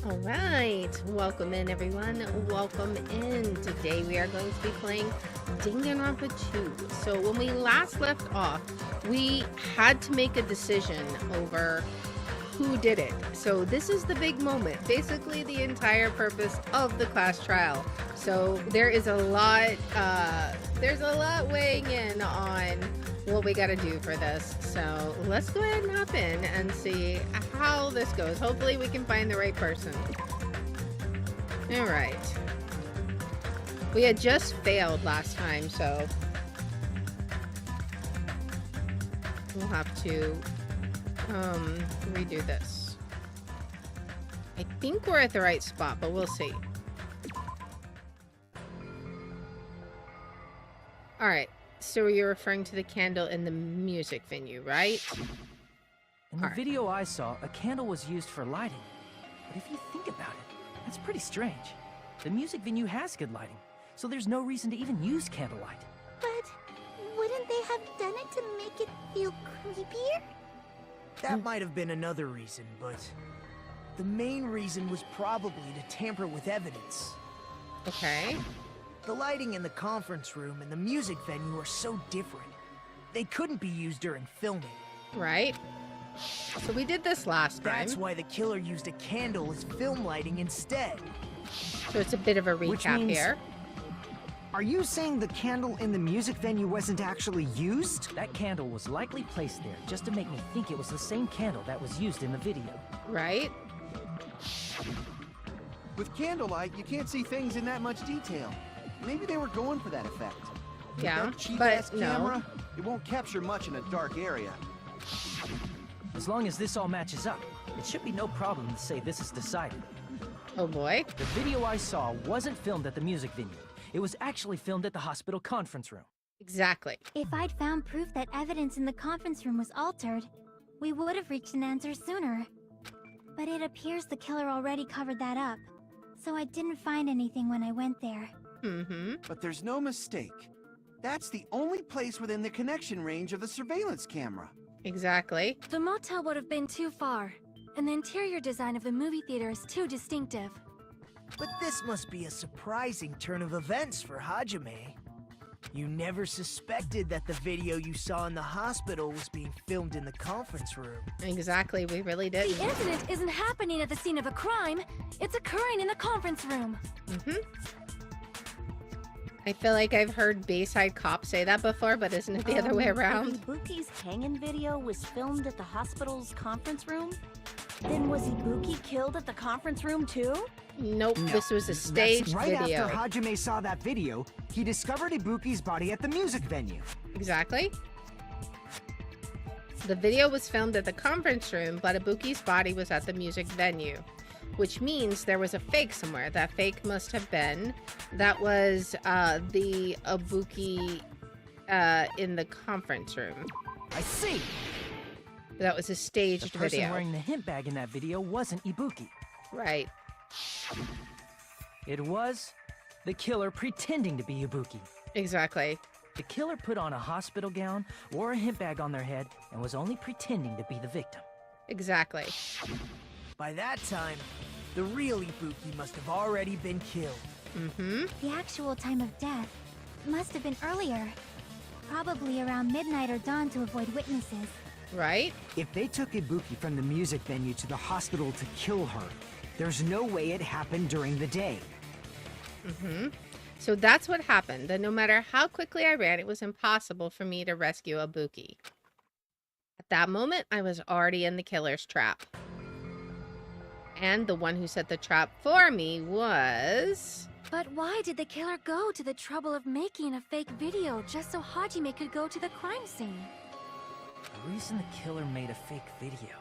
All right, welcome in everyone. Welcome in. Today we are going to be playing Danganronpa 2. So when we last left off, we had to make a decision over who did it. So this is the big moment, basically the entire purpose of the class trial. So there is a lot, weighing in on what we got to do for this. So let's go ahead and hop in and see how this goes. Hopefully we can find the right person. All right. We had just failed last time, so we'll have to redo this. I think we're at the right spot, but we'll see. All right. So you're referring to the candle in the music venue, right? In the video I saw, a candle was used for lighting. But if you think about it, that's pretty strange. The music venue has good lighting, so there's no reason to even use candlelight. But wouldn't they have done it to make it feel creepier? That might have been another reason, but the main reason was probably to tamper with evidence. Okay. The lighting in the conference room and the music venue are so different. They couldn't be used during filming. Right. So we did this last time. That's why the killer used a candle as film lighting instead. So it's a bit of a recap here. Are you saying the candle in the music venue wasn't actually used? That candle was likely placed there just to make me think it was the same candle that was used in the video. Right. With candlelight, you can't see things in that much detail. Maybe they were going for that effect. Yeah, that cheap-ass but no. camera, it won't capture much in a dark area. As long as this all matches up, it should be no problem to say this is decided. Oh boy. The video I saw wasn't filmed at the music venue. It was actually filmed at the hospital conference room. Exactly. If I'd found proof that evidence in the conference room was altered, we would have reached an answer sooner. But it appears the killer already covered that up, so I didn't find anything when I went there. But there's no mistake. That's the only place within the connection range of the surveillance camera. Exactly. The motel would have been too far, and the interior design of the movie theater is too distinctive. But this must be a surprising turn of events for Hajime. You never suspected that the video you saw in the hospital was being filmed in the conference room. Exactly. We really did. The incident isn't happening at the scene of a crime. It's occurring in the conference room. I feel like I've heard Bayside Cop say that before, but isn't it the other way around? If Ibuki's hanging video was filmed at the hospital's conference room, then was Ibuki killed at the conference room too? Nope, this was a staged right video. After Hajime saw that video, he discovered Ibuki's body at the music venue. Exactly. The video was filmed at the conference room, but Ibuki's body was at the music venue, which means there was a fake somewhere. That fake must have been, that was the Ibuki in the conference room. I see! That was a staged The person video. wearing the hint bag in that video wasn't Ibuki. Right. It was the killer pretending to be Ibuki. Exactly. The killer put on a hospital gown, wore a hint bag on their head, and was only pretending to be the victim. Exactly. By that time, the real Ibuki must have already been killed. The actual time of death must have been earlier. Probably around midnight or dawn to avoid witnesses. Right? If they took Ibuki from the music venue to the hospital to kill her, there's no way it happened during the day. So that's what happened. That no matter how quickly I ran, it was impossible for me to rescue Ibuki. At that moment, I was already in the killer's trap. And the one who set the trap for me was... But why did the killer go to the trouble of making a fake video just so Hajime could go to the crime scene? The reason the killer made a fake video.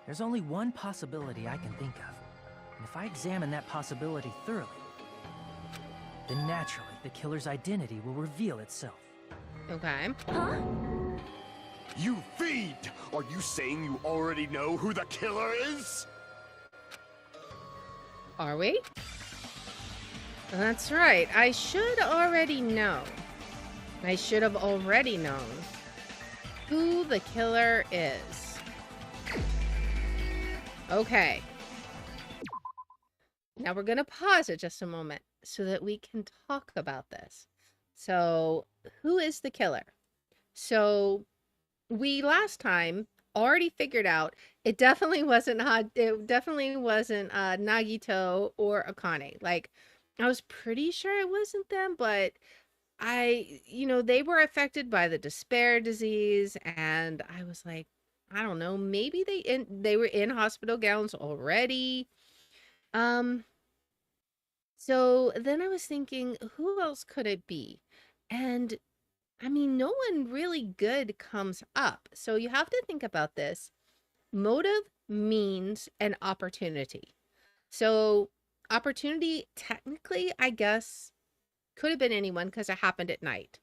There's only one possibility I can think of. And if I examine that possibility thoroughly, then naturally the killer's identity will reveal itself. Okay. Huh? You fiend! Are you saying you already know who the killer is? Are we? That's right. I should already know. I should have already known who the killer is. Okay. Now we're going to pause it just a moment so that we can talk about this. So, who is the killer? So, we last time already figured out it definitely wasn't Nagito or Akane. Like, I was pretty sure it wasn't them, but they were affected by the despair disease, and I was like, I don't know, maybe they were in hospital gowns already. So then I was thinking, who else could it be? And I mean, no one really good comes up. So you have to think about this. Motive, means, and opportunity. So opportunity, technically, I guess, could have been anyone because it happened at night.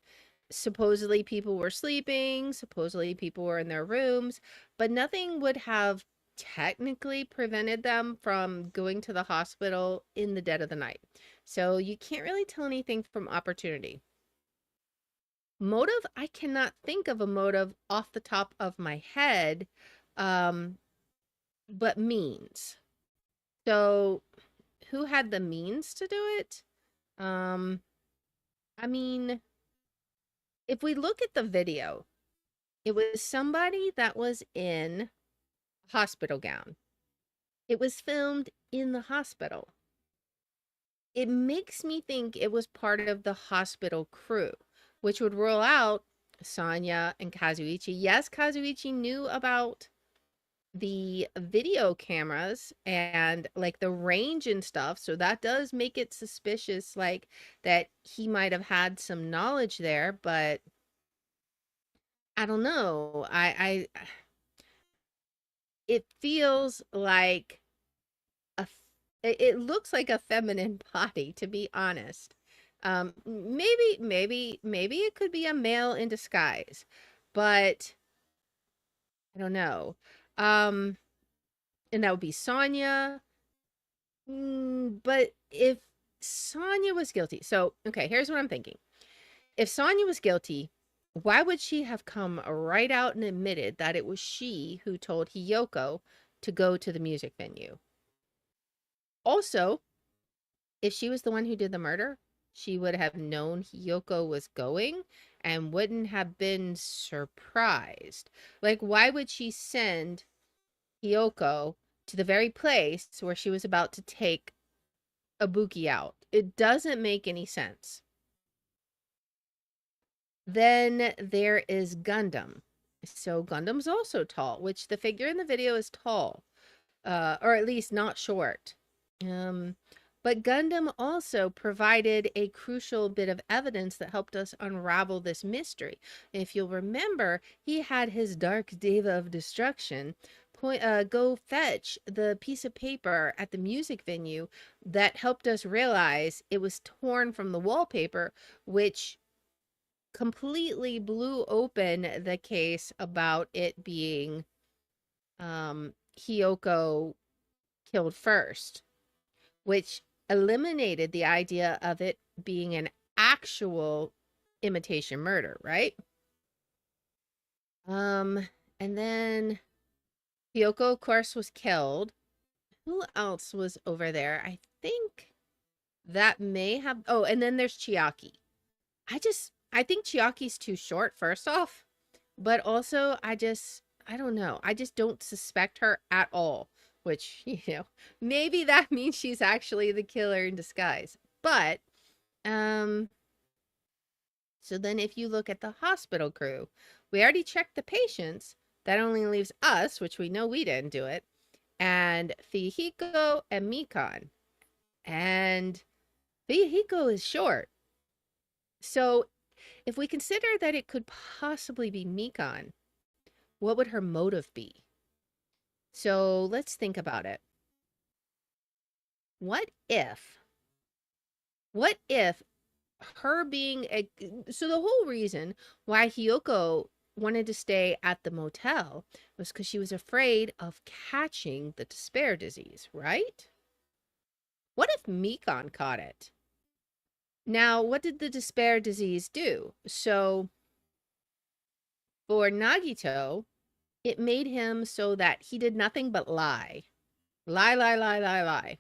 Supposedly people were sleeping, supposedly people were in their rooms, but nothing would have technically prevented them from going to the hospital in the dead of the night. So you can't really tell anything from opportunity. Motive, I cannot think of a motive off the top of my head, but means. So who had the means to do it? I mean, if we look at the video, it was somebody that was in a hospital gown. It was filmed in the hospital. It makes me think it was part of the hospital crew, which would rule out Sonya and Kazuichi. Yes, Kazuichi knew about the video cameras and like the range and stuff, so that does make it suspicious, like that he might have had some knowledge there, but I don't know. It feels like it looks like a feminine body, to be honest. Maybe it could be a male in disguise, but I don't know. And that would be Sonya. But if Sonya was guilty, so okay, here's what I'm thinking. If Sonya was guilty, why would she have come right out and admitted that it was she who told Hiyoko to go to the music venue? Also, if she was the one who did the murder, she would have known Hiyoko was going and wouldn't have been surprised. Like, why would she send Hiyoko to the very place where she was about to take Ibuki out? It doesn't make any sense. Then there is Gundam. So Gundam's also tall, which the figure in the video is tall, or at least not short. But Gundam also provided a crucial bit of evidence that helped us unravel this mystery. If you'll remember, he had his Dark Deva of Destruction go fetch the piece of paper at the music venue that helped us realize it was torn from the wallpaper, which completely blew open the case about it being Hiyoko killed first, which eliminated the idea of it being an actual imitation murder, right? And then Hiyoko, of course, was killed. Who else was over there? I think that may have... Oh, and then there's Chiaki. I think Chiaki's too short, first off. But also, I don't know. I just don't suspect her at all. Which, maybe that means she's actually the killer in disguise. But, so then if you look at the hospital crew, we already checked the patients. That only leaves us, which we know we didn't do it, and Fihiko and Mikan. And Fihiko is short. So if we consider that it could possibly be Mikan, what would her motive be? So let's think about it. What if her being so the whole reason why Hiyoko wanted to stay at the motel was because she was afraid of catching the despair disease, right? What if Mikan caught it? Now, what did the despair disease do? So for Nagito, it made him so that he did nothing but lie. Lie, lie, lie, lie, lie.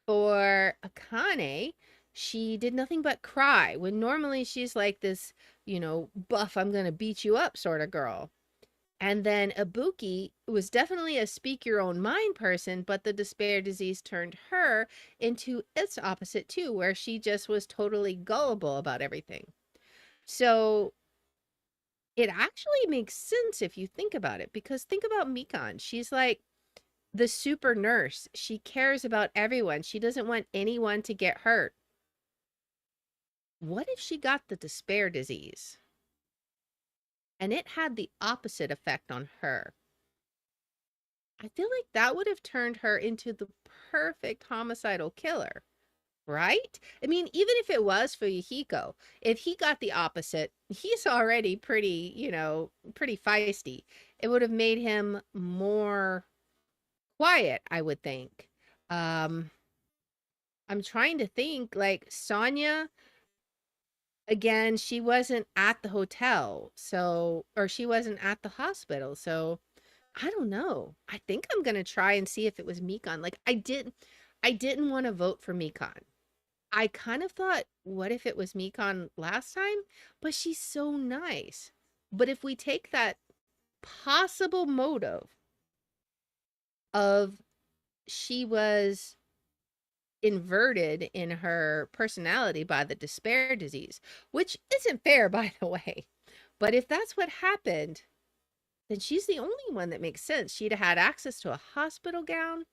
For Akane, she did nothing but cry when normally she's like this, buff, I'm gonna beat you up sort of girl. And then Ibuki was definitely a speak your own mind person, but the despair disease turned her into its opposite too, where she just was totally gullible about everything. So it actually makes sense if you think about it, because think about Mikan. She's like the super nurse. She cares about everyone. She doesn't want anyone to get hurt. What if she got the despair disease? And it had the opposite effect on her. I feel like that would have turned her into the perfect homicidal killer, right? I mean, even if it was for Yahiko, if he got the opposite, he's already pretty, pretty feisty. It would have made him more quiet, I would think. I'm trying to think, like Sonya, again, she wasn't at the hotel, or she wasn't at the hospital, so I don't know. I think I'm gonna try and see if it was Mikan. Like I didn't want to vote for Mikan. I kind of thought, what if it was Mikan last time? But she's so nice. But if we take that possible motive of she was inverted in her personality by the despair disease, which isn't fair, by the way. But if that's what happened, then she's the only one that makes sense. She'd have had access to a hospital gown.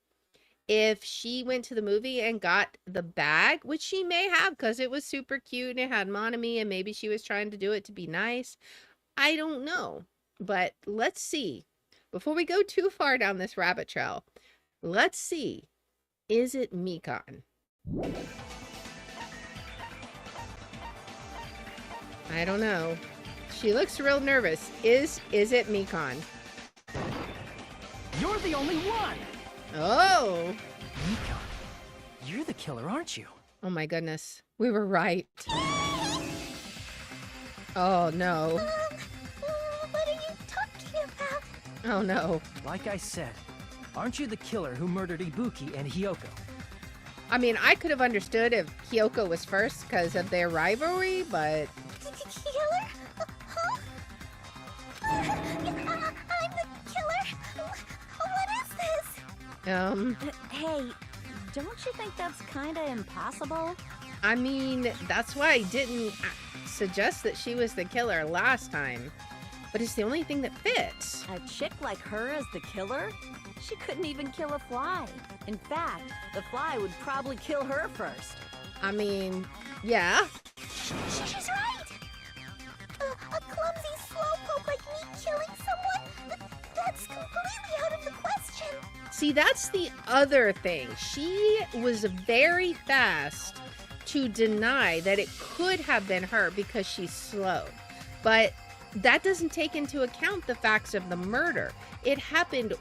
If she went to the movie and got the bag, which she may have because it was super cute and it had Monami and maybe she was trying to do it to be nice. I don't know. But let's see. Before we go too far down this rabbit trail, let's see. Is it Mikan? I don't know. She looks real nervous. Is it Mikan? You're the only one! Oh! Mikan, you're the killer, aren't you? Oh my goodness. We were right. Oh no. What are you talking about? Oh no. Like I said, aren't you the killer who murdered Ibuki and Hyoko? I mean, I could have understood if Hyoko was first because of their rivalry, but... Killer? Huh? I'm the killer? What is this? Hey, don't you think that's kinda impossible? I mean, that's why I didn't suggest that she was the killer last time. But it's the only thing that fits. A chick like her as the killer? She couldn't even kill a fly. In fact, the fly would probably kill her first. I mean, yeah. She's right! A clumsy slowpoke like me killing someone? That's completely out of the question. See, that's the other thing. She was very fast to deny that it could have been her because she's slow. But that doesn't take into account the facts of the murder. It happened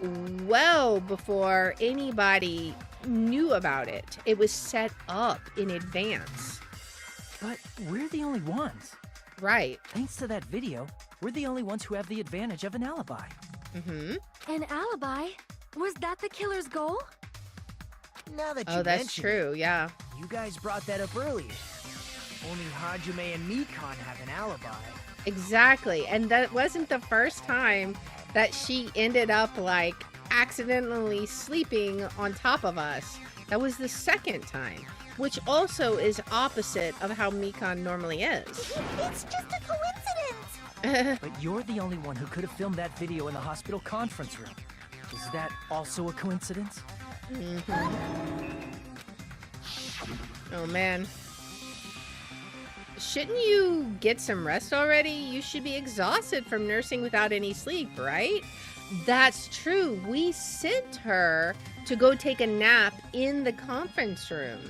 well before anybody knew about it. It was set up in advance. But we're the only ones. Right. Thanks to that video, we're the only ones who have the advantage of an alibi. Mm-hmm. An alibi? Was that the killer's goal? Now that you Oh, that's mention true, it, yeah. you guys brought that up earlier. Only Hajime and Mikan have an alibi. Exactly. And that wasn't the first time that she ended up like accidentally sleeping on top of us. That was the second time, which also is opposite of how Mikan normally is. It's just a coincidence. But you're the only one who could have filmed that video in the hospital conference room. Is that also a coincidence? Mm-hmm. Oh man. Shouldn't you get some rest already? You should be exhausted from nursing without any sleep, right? That's true. We sent her to go take a nap in the conference room.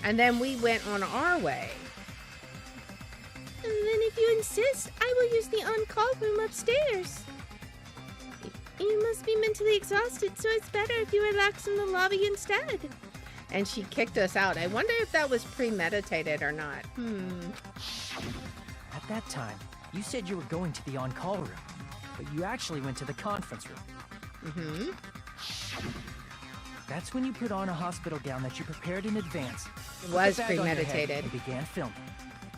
And then we went on our way. And then if you insist, I will use the on-call room upstairs. You must be mentally exhausted, so it's better if you relax in the lobby instead. And she kicked us out. I wonder if that was premeditated or not. At that time, you said you were going to the on-call room, but you actually went to the conference room. That's when you put on a hospital gown that you prepared in advance. It was put the bag on your head, premeditated. and began filming.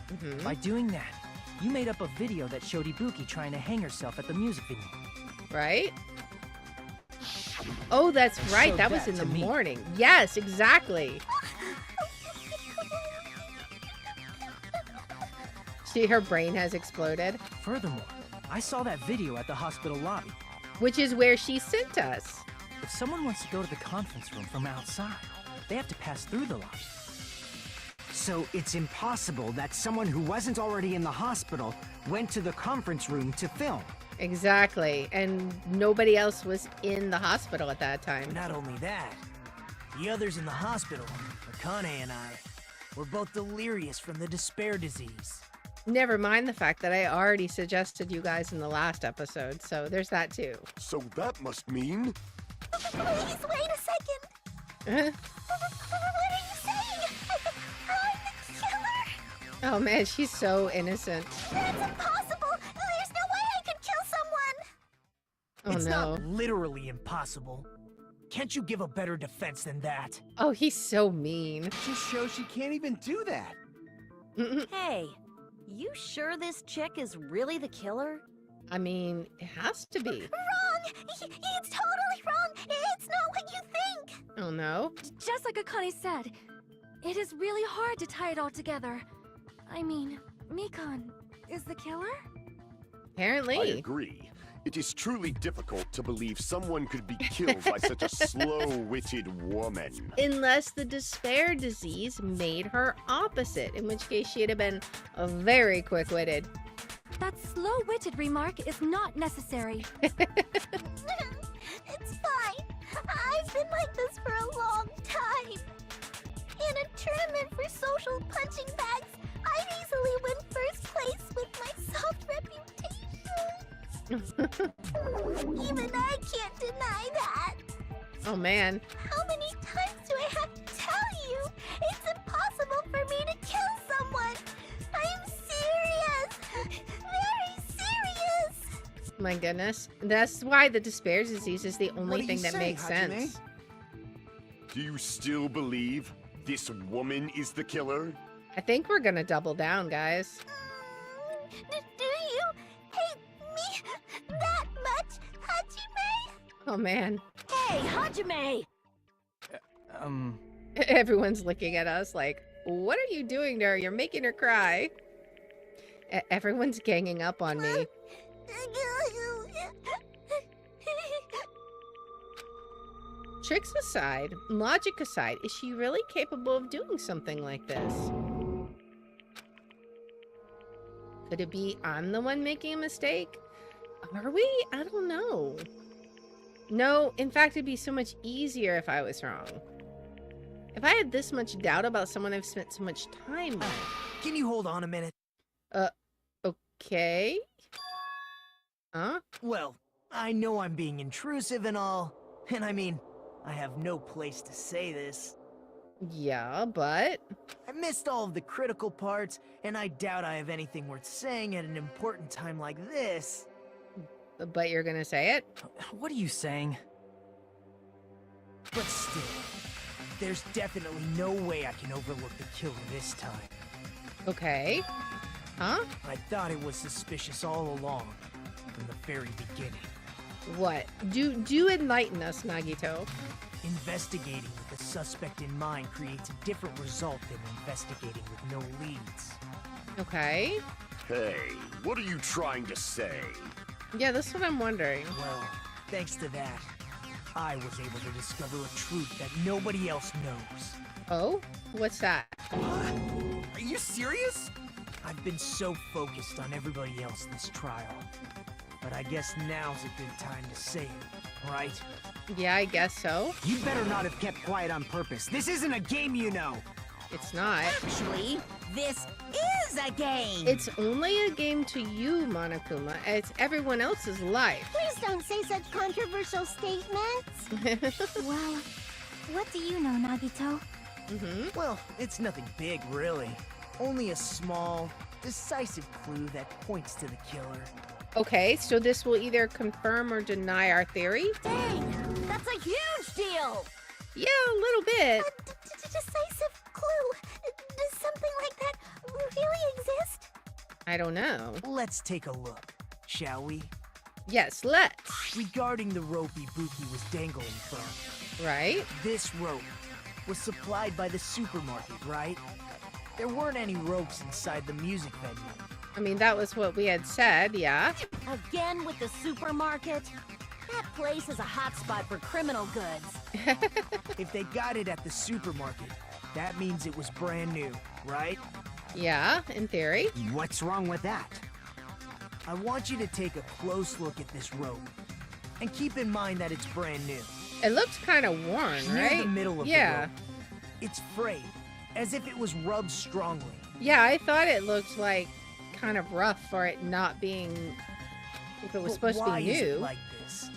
Mhm. By doing that, you made up a video that showed Ibuki trying to hang herself at the music venue. Right? Oh, that's right. Showed That was that in the to me. morning. Yes, exactly. See, her brain has exploded, Furthermore, I saw that video at the hospital lobby. which is where she sent us. If someone wants to go to the conference room from outside, they have to pass through the lobby. So it's impossible that someone who wasn't already in the hospital went to the conference room to film. Exactly. And nobody else was in the hospital at that time. Not only that, the others in the hospital, Akane and I, were both delirious from the despair disease. Never mind the fact that I already suggested you guys in the last episode, so there's that too. So that must mean... Please wait a second. Uh-huh. What are you saying? I'm the killer? Oh man, she's so innocent. That's impossible. There's no way I could kill someone. Oh It's no. not literally impossible. Can't you give a better defense than that? Oh, he's so mean. Just shows she can't even do that. Hey, you sure this chick is really the killer? I mean, it has to be. Wrong. It's totally wrong. It's not what you think. Oh no. Just like Akane said, it is really hard to tie it all together. I mean, Mikan is the killer? I Apparently. agree. It is truly difficult to believe someone could be killed by such a slow-witted woman. Unless the despair disease made her opposite, in which case she'd have been very quick-witted. That slow-witted remark is not necessary. It's fine. I've been like this for a long time. In a tournament for social punching bags, I'd easily win first place with my soft reputation. Even I can't deny that. Oh man. How many times do I have to tell you? It's impossible for me to kill someone. I'm serious. Very serious. My goodness. That's why the despair disease is the What only do thing you that say, makes Hajime? sense. Do you still believe this woman is the killer? I think we're gonna double down, guys. Do you hate me that much, Hajime? Oh man. Hey, Hajime! Everyone's looking at us like, what are you doing to her? You're making her cry. Everyone's ganging up on me. Tricks aside, logic aside, is she really capable of doing something like this? Could it be I'm the one making a mistake? Are we? I don't know. No, in fact, it'd be so much easier if I was wrong. If I had this much doubt about someone I've spent so much time with. Can you hold on a minute? Okay. Huh? Well, I know I'm being intrusive and all, and I mean, I have no place to say this. Yeah, but... I missed all of the critical parts, and I doubt I have anything worth saying at an important time like this. But you're gonna say it? What are you saying? But still, there's definitely no way I can overlook the killer this time. Okay. Huh? I thought it was suspicious all along, from the very beginning. What? Do enlighten us, Nagito. Investigating with the suspect in mind creates a different result than investigating with no leads. Okay. Hey, what are you trying to say? Yeah, that's what I'm wondering. Well, thanks to that, I was able to discover a truth that nobody else knows. Oh? What's that? Are you serious? I've been so focused on everybody else this trial. But I guess now's a good time to say it, right? Yeah, I guess so. You better not have kept quiet on purpose. This isn't a game, you know. It's not. Actually, this is a game! It's only a game to you, Monokuma. It's everyone else's life. Please don't say such controversial statements. Well, what do you know, Nagito? Well, it's nothing big, really. Only a small, decisive clue that points to the killer. Okay, so this will either confirm or deny our theory? Dang, that's a huge deal! Yeah, a little bit. Decisive clue. Does something like that really exist? I don't know. Let's take a look, shall we? Yes, let's. Regarding the rope Ibuki was dangling from. Right? This rope was supplied by the supermarket, right? There weren't any ropes inside the music venue. I mean, that was what we had said, yeah. Again with the supermarket? That place is a hotspot for criminal goods. If they got it at the supermarket, that means it was brand new, right? Yeah, in theory. What's wrong with that? I want you to take a close look at this rope. And keep in mind that it's brand new. It looks kind of worn, Near right? the middle of yeah. the rope, it's frayed, as if it was rubbed strongly. Yeah, I thought it looked like kind of rough for it not being, if it was But supposed to why be is new. it like this?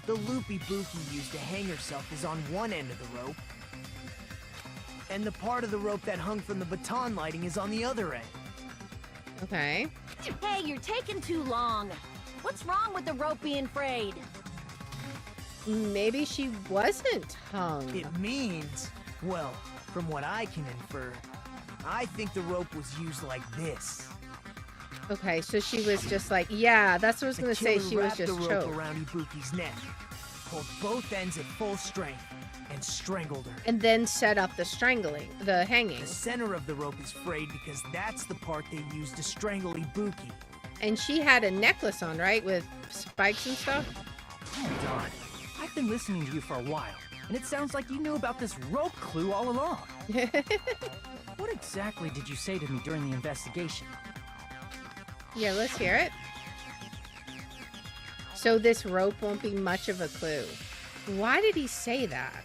The loop Ibuki used to hang herself is on one end of the rope, and the part of the rope that hung from the baton lighting is on the other end. Okay. Hey, you're taking too long. What's wrong with the rope being frayed? Maybe she wasn't hung. It means, well, from what I can infer, I think the rope was used like this. Okay, so she was just like, yeah, that's what I was The going to say. killer She was wrapped just the rope choked. around Ibuki's neck, pulled both ends at full strength, and strangled her. And then set up the strangling, the hanging. The center of the rope is frayed because that's the part they used to strangle Ibuki. And she had a necklace on, right? With spikes and stuff? Hold on. I've been listening to you for a while, and it sounds like you knew about this rope clue all along. What exactly did you say to me during the investigation? Yeah, let's hear it. So this rope won't be much of a clue. Why did he say that?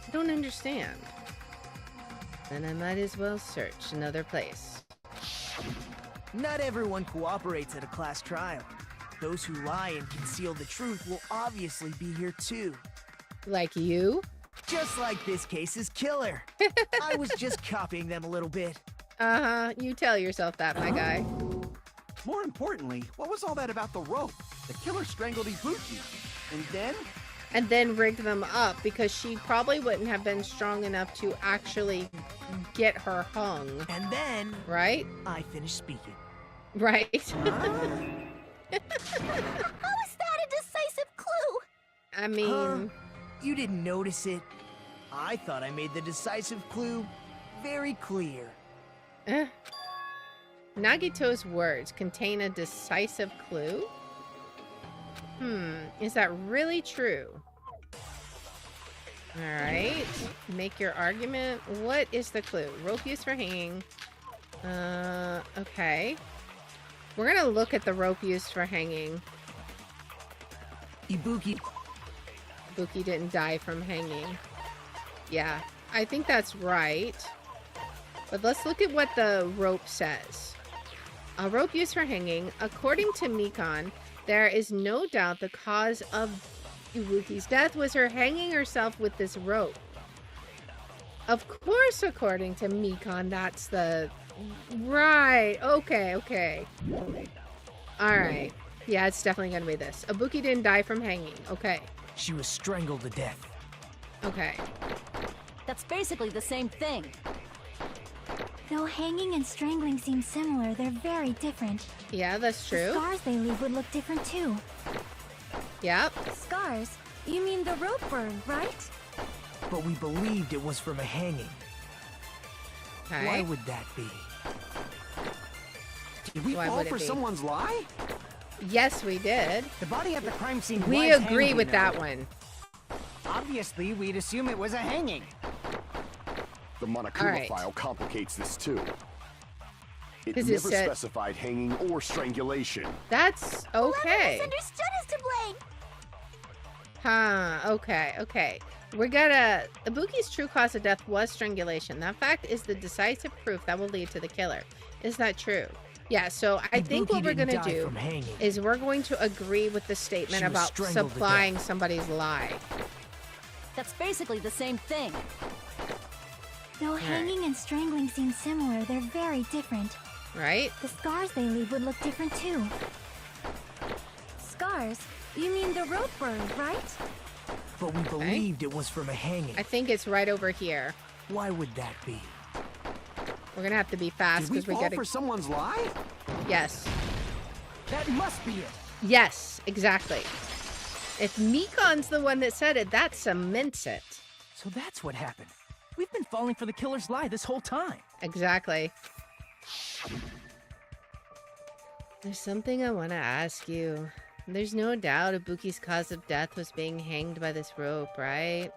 I don't understand. Then I might as well search another place. Not everyone cooperates at a class trial. Those who lie and conceal the truth will obviously be here too. Like you? Just like this case's killer. I was just copying them a little bit. Uh-huh. You tell yourself that, my guy. More importantly, what was all that about the rope? The killer strangled Ibuki. And then? Rigged them up because she probably wouldn't have been strong enough to actually get her hung. And then Right? I finished speaking. Right. How is that a decisive clue? I mean, You didn't notice it? I thought I made the decisive clue very clear. Nagito's words contain a decisive clue? Is that really true? Alright, make your argument. What is the clue? Rope used for hanging. Okay. We're gonna look at the rope used for hanging. Ibuki. Ibuki didn't die from hanging. Yeah, I think that's right. But let's look at what the rope says. A rope used for hanging. According to Mikon, there is no doubt the cause of Ibuki's death was her hanging herself with this rope. Of course, according to Mikon, that's the... Right. Okay. Alright. Yeah, it's definitely gonna be this. Ibuki didn't die from hanging. Okay. She was strangled to death. Okay. That's basically the same thing. Though hanging and strangling seem similar, they're very different. Yeah, that's The true. scars they leave would look different too. Yep. Scars? You mean the rope burn, right? But we believed it was from a hanging. Why Okay. would that be? Did we Why fall would it for be? someone's lie? Yes, we did. The body at the crime scene We was agree hanging, with though. that one. Obviously, we'd assume it was a hanging. The Monokuma Alright. file complicates this too. It 'Cause it never said- specified hanging or strangulation. That's okay. Misunderstood is to blame. Huh, okay. We're gonna... Ibuki's true cause of death was strangulation. That fact is the decisive proof that will lead to the killer. Is that true? Yeah, so I think Ibuki what we're didn't gonna die do from hanging. is we're going to agree with the statement She was about strangled to supplying somebody's lie. That's basically the same thing. Though hanging and strangling seem similar, they're very different. Right? The scars they leave would look different too. Scars? You mean the rope burn, right? but we believed it was from a hanging. I think it's right over here. Why would that be? We're gonna have to be fast Did we because we fall gotta. for someone's lie? Yes. That must be it. Yes, exactly. If Mikon's the one that said it, that cements it. So that's what happened. We've been falling for the killer's lie this whole time. Exactly. There's something I want to ask you. There's no doubt Ibuki's cause of death was being hanged by this rope, right?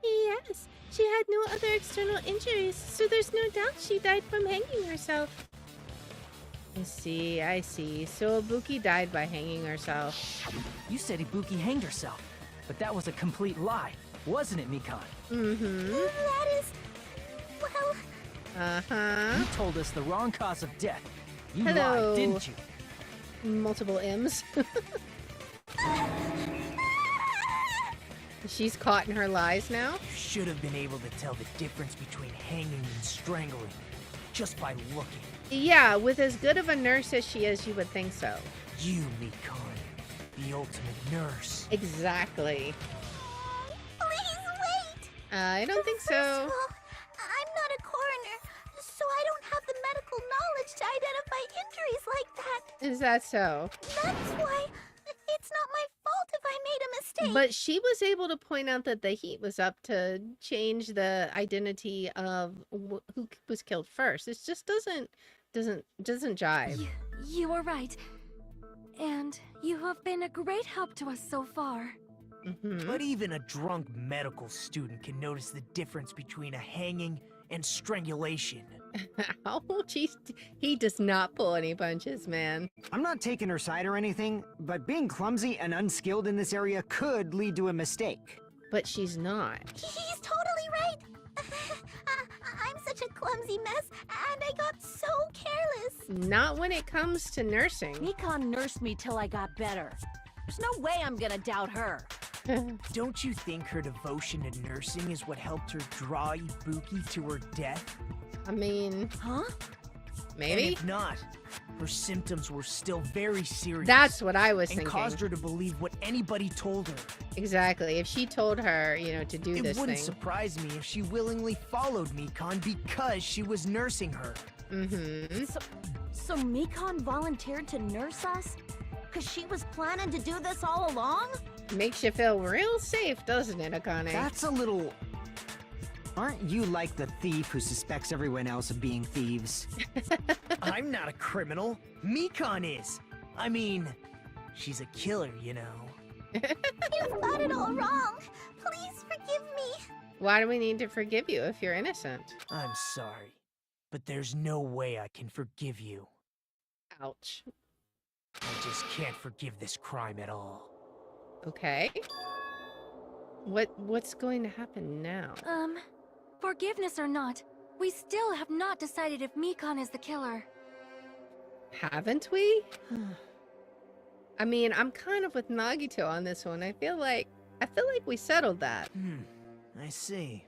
Yes, she had no other external injuries, so there's no doubt she died from hanging herself. I see. So Ibuki died by hanging herself. You said Ibuki hanged herself, but that was a complete lie, wasn't it, Mikon? Mm-hmm. That is... well... Uh-huh. You told us the wrong cause of death. You Hello. lied, didn't you? Multiple M's. She's caught in her lies now? You should have been able to tell the difference between hanging and strangling just by looking. Yeah, with as good of a nurse as she is, you would think so. You, Mikon, the ultimate nurse. Exactly. Please wait! I don't think First of so. all, I'm not a coroner, so I don't have the medical knowledge to identify injuries like that. Is that so? That's why it's not my fault if I made a mistake. But she was able to point out that the heat was up to change the identity of who was killed first. It just doesn't jive. You were right. And you have been a great help to us so far. Mm-hmm. But even a drunk medical student can notice the difference between a hanging and strangulation. Oh, he does not pull any punches, man. I'm not taking her side or anything, but being clumsy and unskilled in this area could lead to a mistake. But she's not. He's totally right. I'm such a clumsy mess, and I got so careless. Not when it comes to nursing. Mikon nursed me till I got better. There's no way I'm gonna doubt her. Don't you think her devotion to nursing is what helped her draw Ibuki to her death? I mean, Huh? maybe? And if not, her symptoms were still very serious. That's what I was and thinking. caused her to believe what anybody told her. Exactly. If she told her, to do It this wouldn't thing. surprise me if she willingly followed Mikon because she was nursing her. Mm-hmm. So Mikon volunteered to nurse us? Cause she was planning to do this all along? Makes you feel real safe, doesn't it, Akane? That's a little... Aren't you like the thief who suspects everyone else of being thieves? I'm not a criminal. Mikon is. I mean, she's a killer, you know. You've got it all wrong. Please forgive me. Why do we need to forgive you if you're innocent? I'm sorry, but there's no way I can forgive you. Ouch. I just can't forgive this crime at all. Okay. What's going to happen now? Forgiveness or not, we still have not decided if Mikon is the killer. Haven't we? I mean, I'm kind of with Nagito on this one. I feel like we settled that. I see.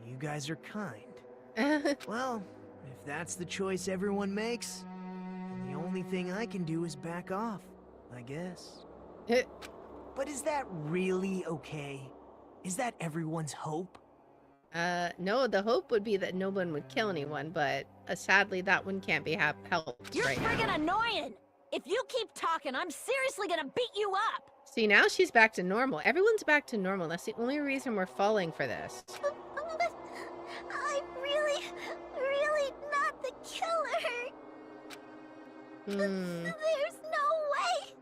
You guys are kind. Well, if that's the choice everyone makes, then the only thing I can do is back off, I guess. But is that really okay? Is that everyone's hope? No, the hope would be that no one would kill anyone, but sadly that one can't be helped You're right now. friggin' annoying! If you keep talking, I'm seriously gonna beat you up! See, now she's back to normal. Everyone's back to normal. That's the only reason we're falling for this. But I'm really not the killer. There's no way.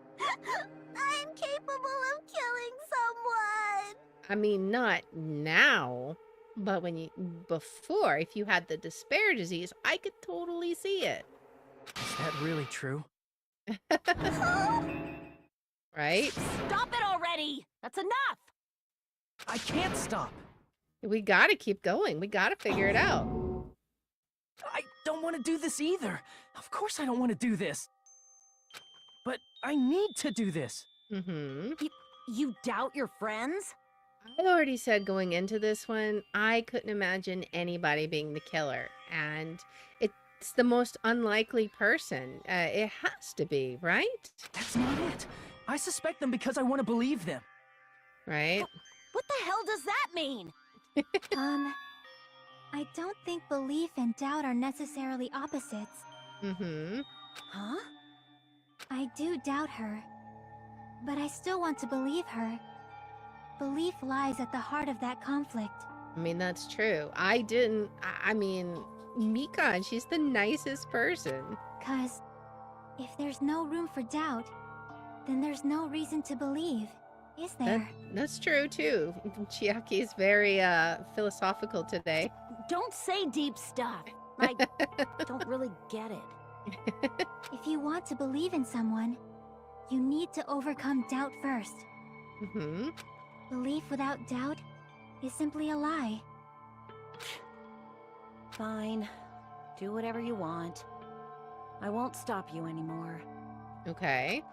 I'm capable of killing someone. I mean, not now, but before, if you had the despair disease, I could totally see it. Is that really true? Right? Stop it already! That's enough! I can't stop. We gotta keep going. We gotta figure it out. I don't want to do this either. Of course I don't want to do this. But I need to do this. Mm-hmm. You doubt your friends? I already said going into this one, I couldn't imagine anybody being the killer. And it's the most unlikely person. It has to be, right? That's not it. I suspect them because I want to believe them. Right? What the hell does that mean? I don't think belief and doubt are necessarily opposites. Mm-hmm. Huh? I do doubt her, but I still want to believe her. Belief lies at the heart of that conflict. I mean, that's true. I mean, Mikan, she's the nicest person. 'Cause if there's no room for doubt, then there's no reason to believe, is there? That's true, too. Chiaki is very philosophical today. Don't say deep stuff. I don't really get it. If you want to believe in someone, you need to overcome doubt first. Mm-hmm. Belief without doubt is simply a lie. Fine. Do whatever you want. I won't stop you anymore. Okay.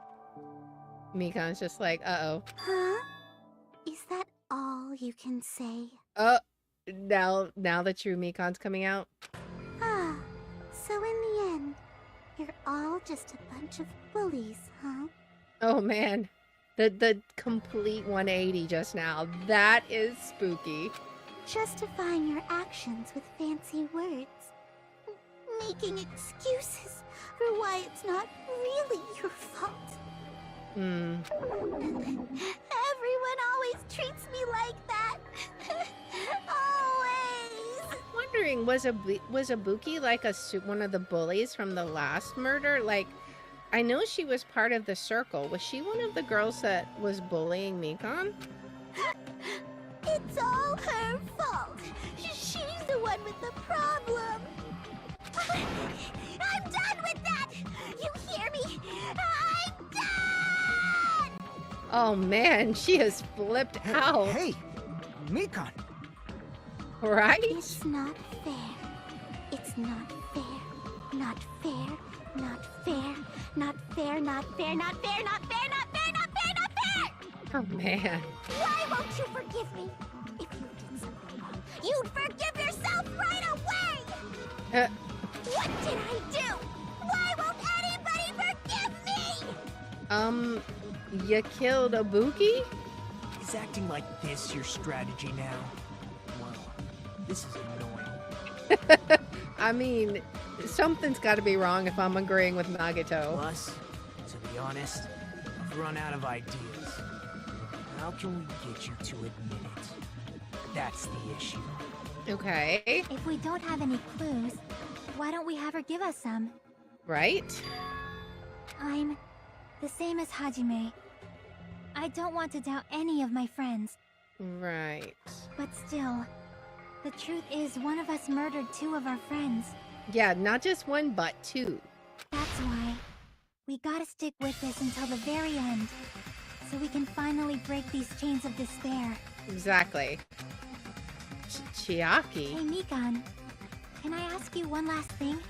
Mikan's just like, uh-oh. Huh? Is that all you can say? Now the true Mikan's coming out. Ah, so in the end, you're all just a bunch of bullies, huh? Oh, man. The complete 180 just now. That is spooky. Justifying your actions with fancy words. Making excuses for why it's not really your fault. Everyone always treats me like that. Always. I'm wondering, was Ibuki like one of the bullies from the last murder? Like, I know she was part of the circle. Was she one of the girls that was bullying Mikan? It's all her fault. She's the one with the problem. I'm done with that. You hear me? I'm done. Oh man, she has flipped out. Hey, Mikan. Right? It's not fair. It's not fair. Not fair. Not fair. Not fair. Not fair. Not fair. Not fair. Not fair. Not fair. Not fair. Oh man. Why won't you forgive me? If you did something wrong, you'd forgive yourself right away. What did I do? Why won't anybody forgive me? You killed Ibuki? Is acting like this your strategy now? Well, this is annoying. I mean, something's got to be wrong if I'm agreeing with Nagito. Plus, to be honest, I've run out of ideas. How can we get you to admit it? That's the issue. Okay. If we don't have any clues, why don't we have her give us some? Right? I'm the same as Hajime. I don't want to doubt any of my friends. Right. But still, the truth is one of us murdered 2 of our friends. Yeah, not just one, but 2. That's why we gotta stick with this until the very end, so we can finally break these chains of despair. Exactly. Chiaki? Hey, Mikan, can I ask you one last thing?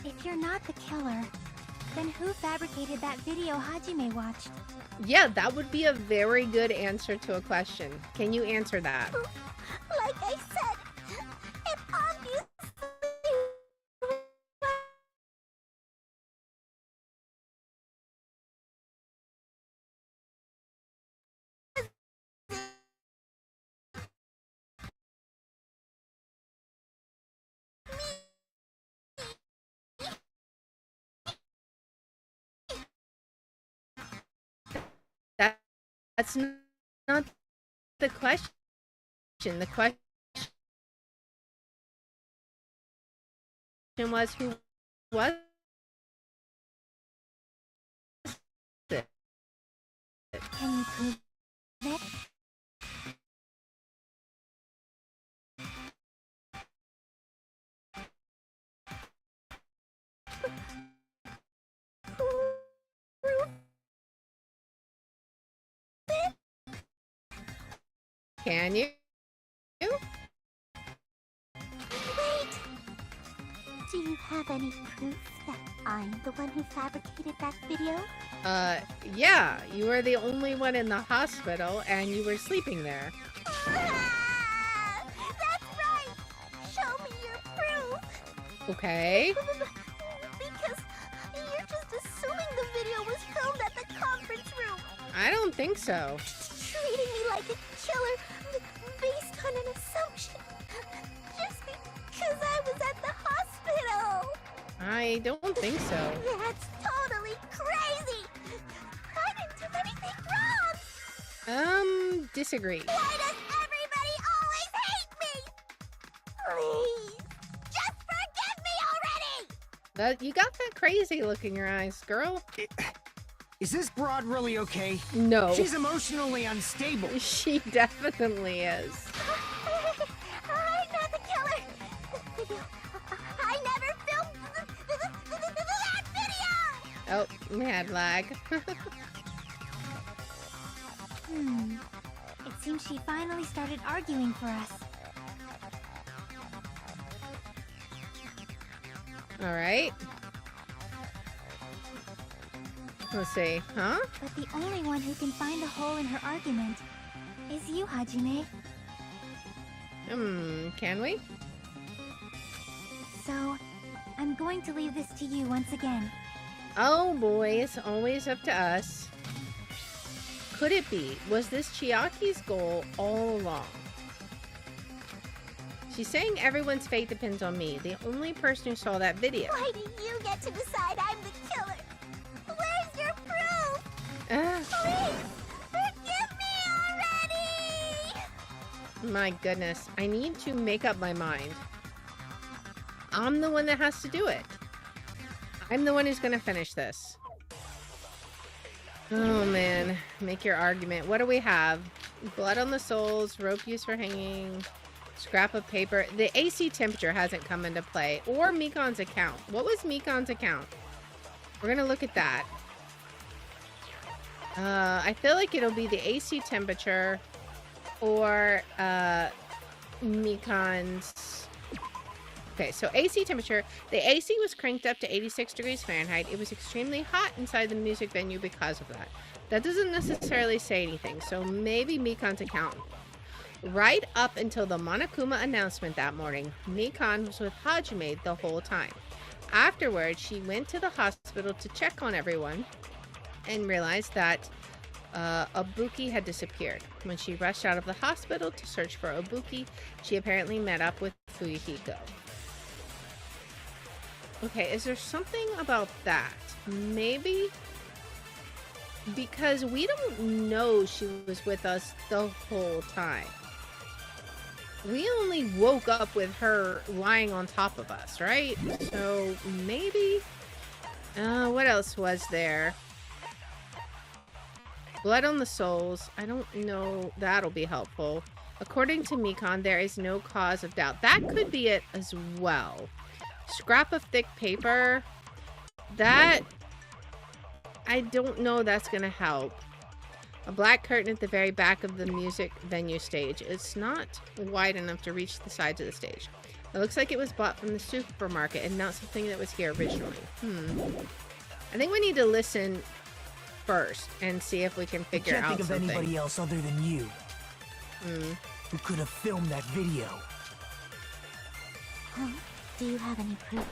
If you're not the killer, then who fabricated that video Hajime watched? Yeah, that would be a very good answer to a question. Can you answer that? Like I said, it obviously That's not the question. The question was, who was it? Can you prove it? Can you? Wait! Do you have any proof that I'm the one who fabricated that video? Yeah, you were the only one in the hospital and you were sleeping there. Ah, that's right! Show me your proof! Okay. Because you're just assuming the video was filmed at the conference room. I don't think so. like a killer based on an assumption. Just because I was at the hospital. I don't think so. That's totally crazy. I didn't do anything wrong. Disagree. Why does everybody always hate me? Please, just forgive me already. You got that crazy look in your eyes, girl. Is this broad really okay? No. She's emotionally unstable. She definitely is. I'm not the killer. I never filmed that video. Oh, we had lag. It seems she finally started arguing for us. All right. Let's see. Huh? But the only one who can find a hole in her argument is you, Hajime. Can we? So, I'm going to leave this to you once again. Oh boy, it's always up to us. Could it be? Was this Chiaki's goal all along? She's saying everyone's fate depends on me, the only person who saw that video. Why do you get to decide I'm the killer? Where's your proof? Please, forgive me already! My goodness, I need to make up my mind. I'm the one that has to do it. I'm the one who's gonna finish this. Oh man, make your argument. What do we have? Blood on the soles, rope used for hanging, scrap of paper. The AC temperature hasn't come into play. Or Mikan's account. What was Mikan's account? We're gonna look at that. I feel like it'll be the AC temperature or Mikan's. Okay, so AC temperature. The AC was cranked up to 86 degrees Fahrenheit. It was extremely hot inside the music venue because of that. That doesn't necessarily say anything, so maybe Mikan's account. Right up until the Monokuma announcement that morning, Mikan was with Hajime the whole time. Afterwards, she went to the hospital to check on everyone and realized that Ibuki had disappeared. When she rushed out of the hospital to search for Ibuki, she apparently met up with Fuyuhiko. Okay, is there something about that? Maybe? Because we don't know she was with us the whole time. We only woke up with her lying on top of us, right? So maybe? What else was there? Blood on the soles. I don't know. That'll be helpful. According to Mikan, there is no cause of doubt. That could be it as well. Scrap of thick paper. That... I don't know that's gonna help. A black curtain at the very back of the music venue stage. It's not wide enough to reach the sides of the stage. It looks like it was bought from the supermarket and not something that was here originally. I think we need to listen first and see if we can figure out something. I can't think of anybody else other than you who could have filmed that video. Do you have any proof?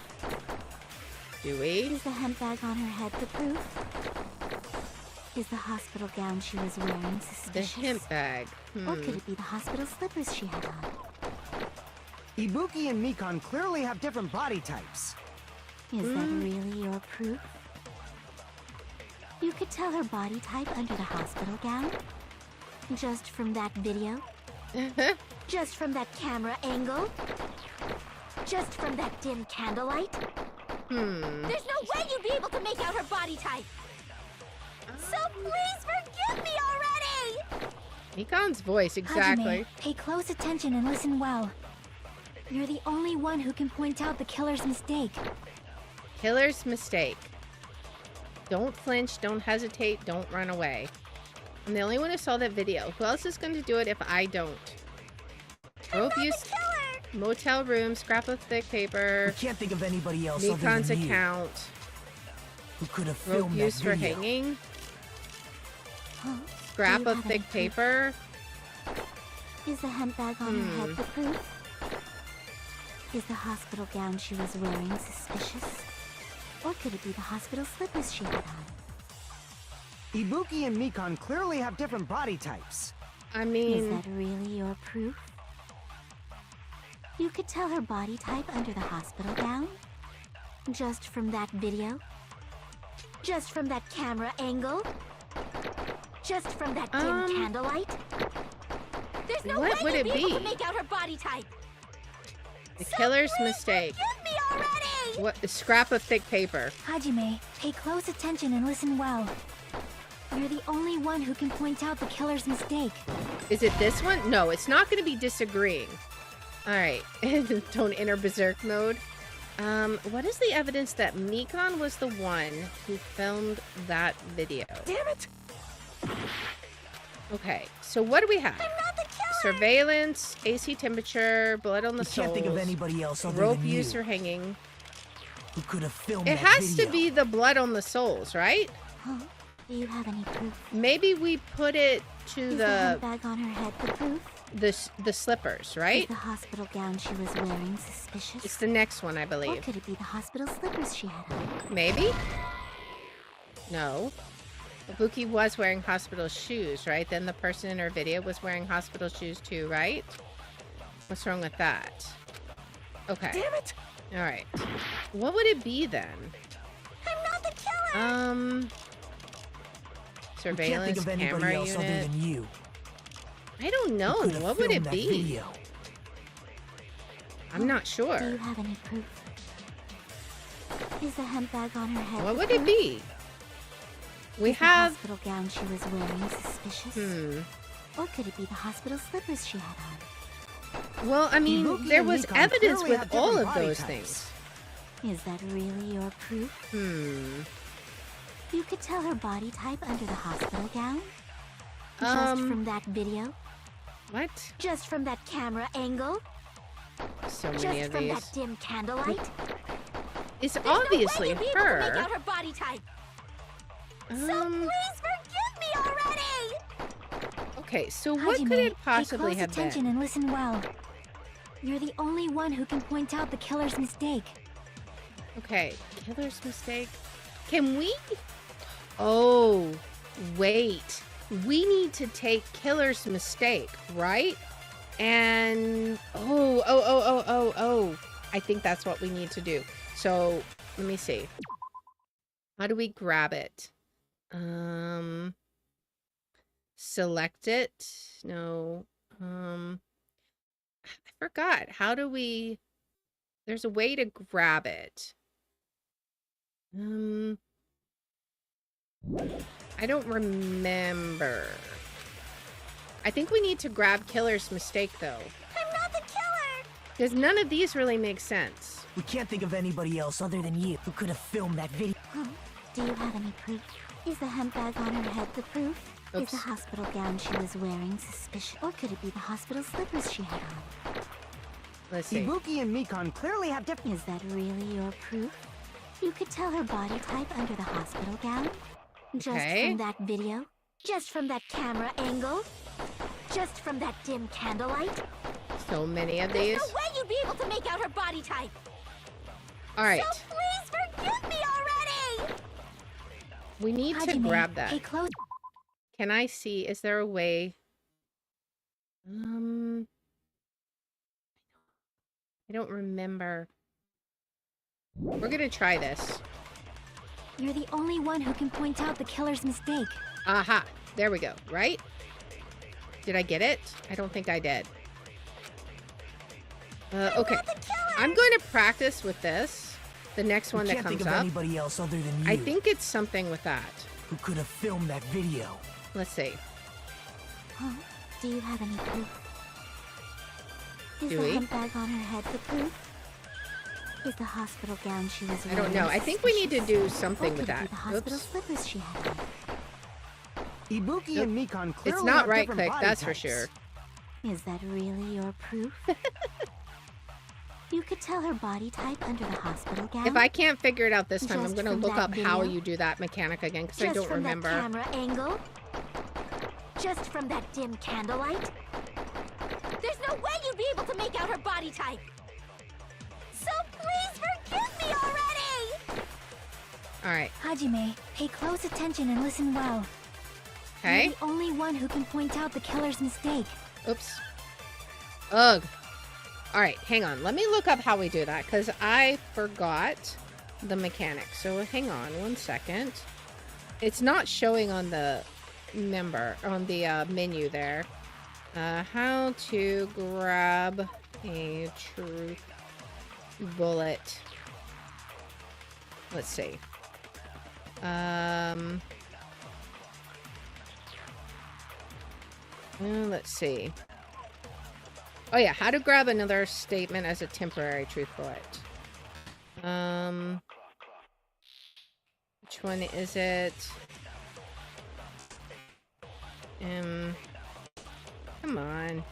Do we? Is the hemp bag on her head the proof? Is the hospital gown she was wearing suspicious? The hemp bag. Or could it be the hospital slippers she had on? Ibuki and Mikan clearly have different body types. Is that really your proof? You could tell her body type under the hospital gown? Just from that video? Just from that camera angle? Just from that dim candlelight? There's no way you'd be able to make out her body type! So please forgive me already! Mikan's voice, exactly. Hajime, pay close attention and listen well. You're the only one who can point out the killer's mistake. Killer's mistake. Don't flinch, don't hesitate, don't run away. I'm the only one who saw that video. Who else is going to do it if I don't? Rope use, motel room, scrap of thick paper. I can't think of anybody else other Mikan's than you account. Who could have Rope filmed that used for video. hanging. Huh? Scrap Do you of have thick any proof? paper. Is the hemp bag on her head the proof? Is the hospital gown she was wearing suspicious? Or could it be the hospital slippers she had on? Ibuki and Mikan clearly have different body types. I Is mean, that really your proof? You could tell her body type under the hospital gown? Just from that video? Just from that camera angle? Just from that dim candlelight? There's no what way would you'd it be able be? to make out her body type! the killer's Please mistake. forgive me already! What? A scrap of thick paper. Hajime, pay close attention and listen well. You're the only one who can point out the killer's mistake. Is it this one? No, it's not going to be disagreeing. All right. Don't enter berserk mode. What is the evidence that Mikon was the one who filmed that video? Damn it! Okay, so what do we have? I'm not the killer! Surveillance, AC temperature, blood on the You can't think of soles, anybody else other rope than you use or hanging. who could have filmed It that has video. to be the blood on the soles, right? Huh? Do you have any proof? Maybe we put it to Is the handbag on her head the proof? the slippers, Is right? the hospital gown she was wearing suspicious? It's the next one, I Or believe. could it be the hospital slippers she had on? Maybe? No. Ibuki was wearing hospital shoes, right? Then the person in her video was wearing hospital shoes too, right? What's wrong with that? Okay. Damn it! All right. What would it be then? I'm not the killer! You can't Surveillance think of anybody camera else other unit. than you. I don't know. who could have What would filmed it that be? Video. I'm not Do sure. you have any proof? Is the handbag on her head What the would it proof? be? We Is the have. hospital gown she was wearing suspicious? Or could it be the hospital slippers she had on? Well, I mean, Ibuki there and was Mikon evidence clearly with have all different of body those types. things. Is that really your proof? You could tell her body type under the hospital gown? Just from that video? What? Just from that camera angle? So Just many of from these. that dim candlelight? It's There's obviously no way you'd be able to make her. out her body type. So Um, please forgive me already! okay, so what Hajime, could it possibly pay close have attention been? and listen well. You're the only one who can point out the killer's mistake. Okay, killer's mistake. Can we? Oh, wait. We need to take killer's mistake, right? And oh. I think that's what we need to do. So let me see. How do we grab it? Select it. No. I forgot. How do we? There's a way to grab it. I don't remember. I think we need to grab killer's mistake though, I'm not the killer! because none of these really make sense. We can't think of anybody else other than you who could have filmed that video. Huh? Do you have any proof? Is the handbag on her head the proof? Is Oops. the hospital gown she was wearing suspicious? Or could it be the hospital slippers she had on? Let's see. Ibuki and Mikon clearly have different. Is that really your proof? You could tell her body type under the hospital gown? Just Okay. from that video? Just from that camera angle? Just from that dim candlelight? So many of There's these. no way you'd be able to make out her body type! All right, So please forgive me already! we need to Hajime, grab that. pay close. Can I see? Is there a way? I don't remember. We're gonna try this. You're the only one who can point out the killer's mistake. Aha! There we go. Right? Did I get it? I don't think I did. Okay. I'm going to practice with this. The next one We that can't think comes of up. anybody else other than you I think it's something with that. who could have filmed that video. Let's see. Huh? Do you have any proof? Is Do the we? handbag on her head the proof? Is the hospital gown she was I wearing don't know. I think we need to do suspicious? something Or with could it be that. the hospital Oops. slippers she had on? Ibuki Nope. and Mikon clearly It's not have right different click, body that's for types. sure. Is that really your proof? You could tell her body type under the hospital gown. If I can't figure it out this time, I'm Just going to from look that up how video? you do that mechanic again because I Just don't from remember. that camera angle? Just from that dim candlelight? There's no way you'd be able to make out her body type! So please forgive me already! All right. Hajime, pay close attention and listen well. Okay. You're the only one who can point out the killer's mistake. Oops. Ugh. Alright, hang on. Let me look up how we do that, because I forgot the mechanics. So hang on 1 second. It's not showing on the menu there. How to grab a truth bullet. Let's see. Let's see. Oh yeah, how to grab another statement as a temporary truth bullet. Which one is it? Come on.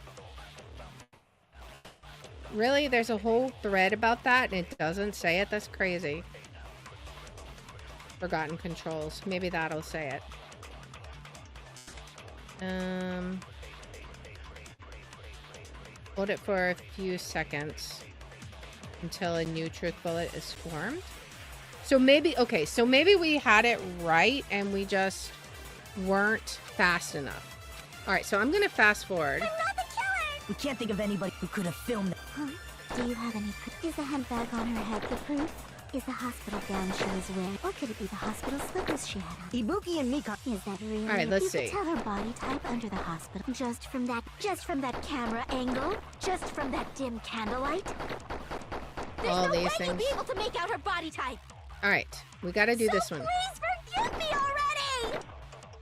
Really? There's a whole thread about that and it doesn't say it? That's crazy. Forgotten controls. Maybe that'll say it. Hold it for a few seconds until a new truth bullet is formed. So maybe, okay, so maybe we had it right and we just weren't fast enough. All right, so I'm gonna fast forward. I'm not the killer! We can't think of anybody who could have filmed that. Huh? Do you have any proof? Is the handbag on her head the proof? Is the hospital gown she was wearing? Or could it be the hospital slippers she had on? Ibuki and Mika. Is that real? All right, let's you see. You could tell her body type under the hospital. Just from that camera angle? Just from that dim candlelight? There's All no these way things. you'll be able to make out her body type! All right, we gotta do this one. Please forgive me already!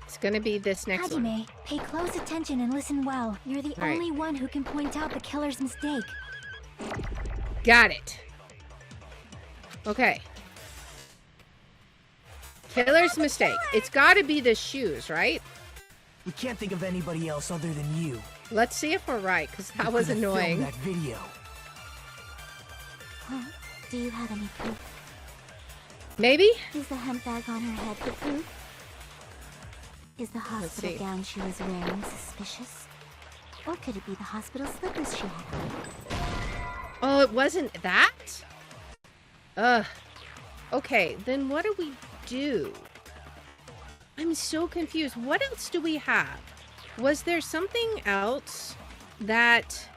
It's gonna be this next one. Hajime, pay close attention and listen well. You're the All right. only one who can point out the killer's mistake. Got it. Okay. Killer's mistake. It's gotta be the shoes, right? We can't think of anybody else other than you. Let's see if we're right, because that Who was could have filmed annoying. that video. Huh? Do you have any proof? Maybe? Is the handbag on her head the proof? Is the hospital see. gown she was wearing suspicious? Or could it be the hospital slippers she had on? Oh, it wasn't that? Ugh. Okay, then what do we do? I'm so confused. What else do we have? Was there something else that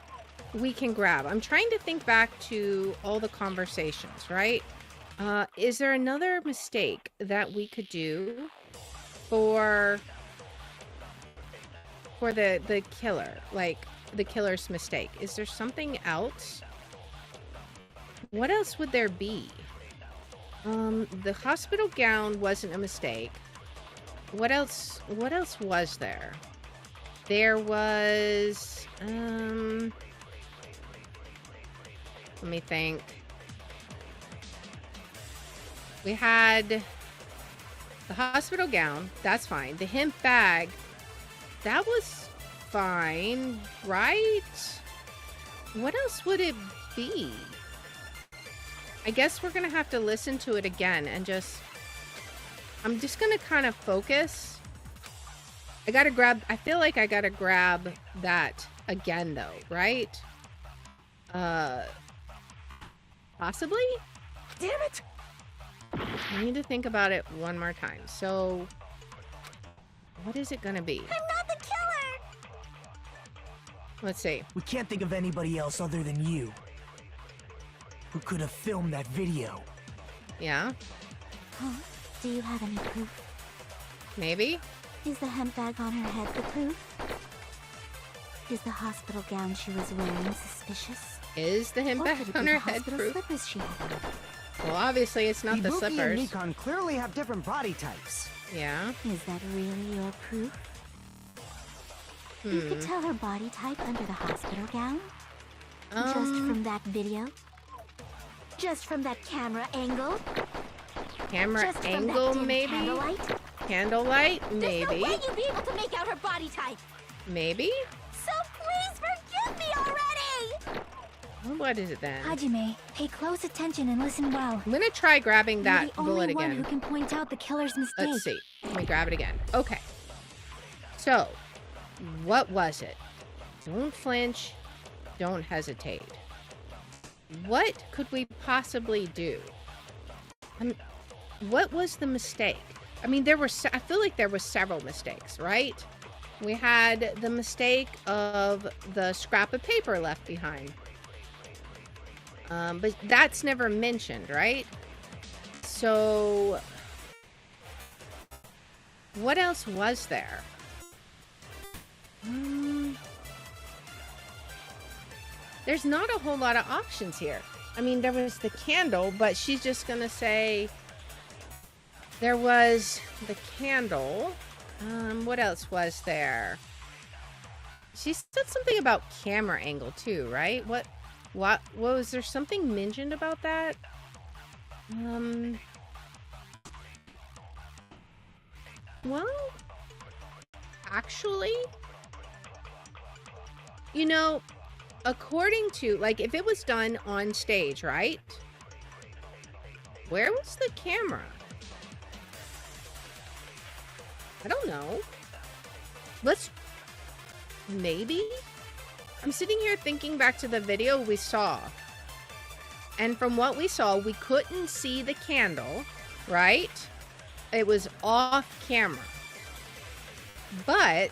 we can grab? I'm trying to think back to all the conversations, right? Is there another mistake that we could do for the killer? Like, the killer's mistake. Is there something else? What else would there be? The hospital gown wasn't a mistake. What else was there? There was, let me think. We had the hospital gown. That's fine. The hemp bag. That was fine, right? What else would it be? I guess we're gonna have to listen to it again and I'm just gonna kind of focus. I feel like I gotta grab that again though, right? Possibly? Damn it! I need to think about it one more time. So, what is it gonna be? I'm not the killer! Let's see. We can't think of anybody else other than you. Who could have filmed that video? Yeah, Huh? Do you have any proof? maybe? Is the handbag on her head the proof? Is the hospital gown she was wearing suspicious? Is the hemp Or bag could it be on the her head hospital proof? slippers she had on? Well, obviously it's not the Ibuki slippers. and Nikon clearly have different body types. Yeah. Is that really your proof? You could tell her body type under the hospital gown? Just from that video? Just from that camera angle? Camera Just from angle, that dim maybe? candlelight? Candlelight, There's maybe? no way you'd be able to make out her body type! Maybe? So please forgive me already! Well, what is it then? Hajime, pay close attention and listen well. I'm gonna try grabbing that You're the bullet only one who again. can point out the killer's mistake. Let's see. Let me grab it again. Okay. So, what was it? Don't flinch. Don't hesitate. What could we possibly do? What was the mistake? I mean, I feel like there were several mistakes, right? We had the mistake of the scrap of paper left behind. But that's never mentioned, right? So, what else was there? There's not a whole lot of options here. I mean, there was the candle, but she's just gonna say there was the candle. What else was there? She said something about camera angle too, right? What was there something mentioned about that? Well, actually, you know, according to, like, if it was done on stage, right? Where was the camera? I don't know. Maybe? I'm sitting here thinking back to the video we saw. And from what we saw, we couldn't see the candle, right? It was off camera. But,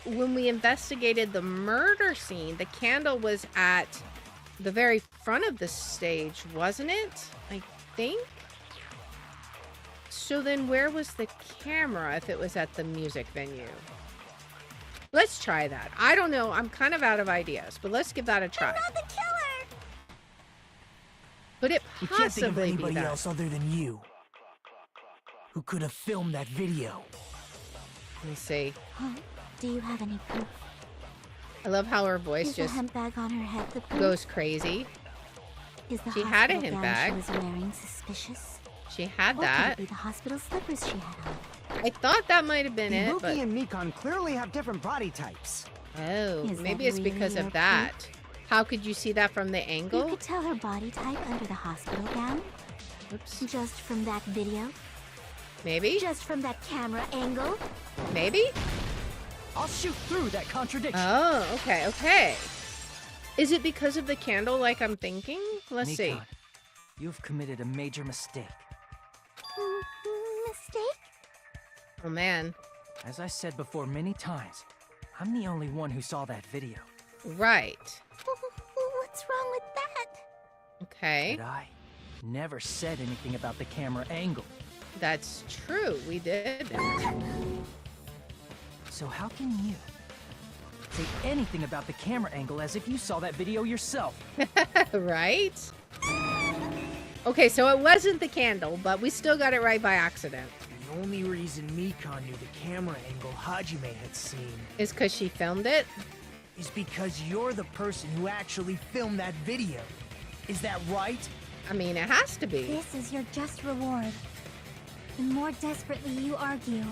when we investigated the murder scene, the candle was at the very front of the stage, wasn't it? I think. So then where was the camera if it was at the music venue? Let's try that. I don't know. I'm kind of out of ideas, but let's give that a try. I'm not the killer! Could it You can't think of possibly be anybody that? else other than you who could have filmed that video. Let me see. Huh? Do you have any proof? I love how her voice Is the just hemp bag on her head the proof? goes crazy. Is the She had a hospital hemp gown bag. she was wearing suspicious? She had Or that. could it be the hospital slippers she had on? I thought that might have been it, Ibuki but and Mikon clearly have different body types. oh, Is maybe that it's really because your of that. How could you see that from the You angle? could tell her body type under the hospital gown, Oops. just from that video, Maybe? just from that camera angle. Maybe? I'll shoot through that contradiction. Oh, okay, okay. Is it because of the candle like I'm thinking? Let's see. Mikon, you've committed a major mistake. Mistake? Oh, man. As I said before many times, I'm the only one who saw that video. Right. What's wrong with that? Okay. But I never said anything about the camera angle. That's true. We did. So how can you say anything about the camera angle as if you saw that video yourself? Right? Okay, so it wasn't the candle, but we still got it right by accident. The only reason Mikon knew the camera angle Hajime had seen Is because she filmed it? is because you're the person who actually filmed that video. Is that right? I mean, it has to be. This is your just reward. The more desperately you argue,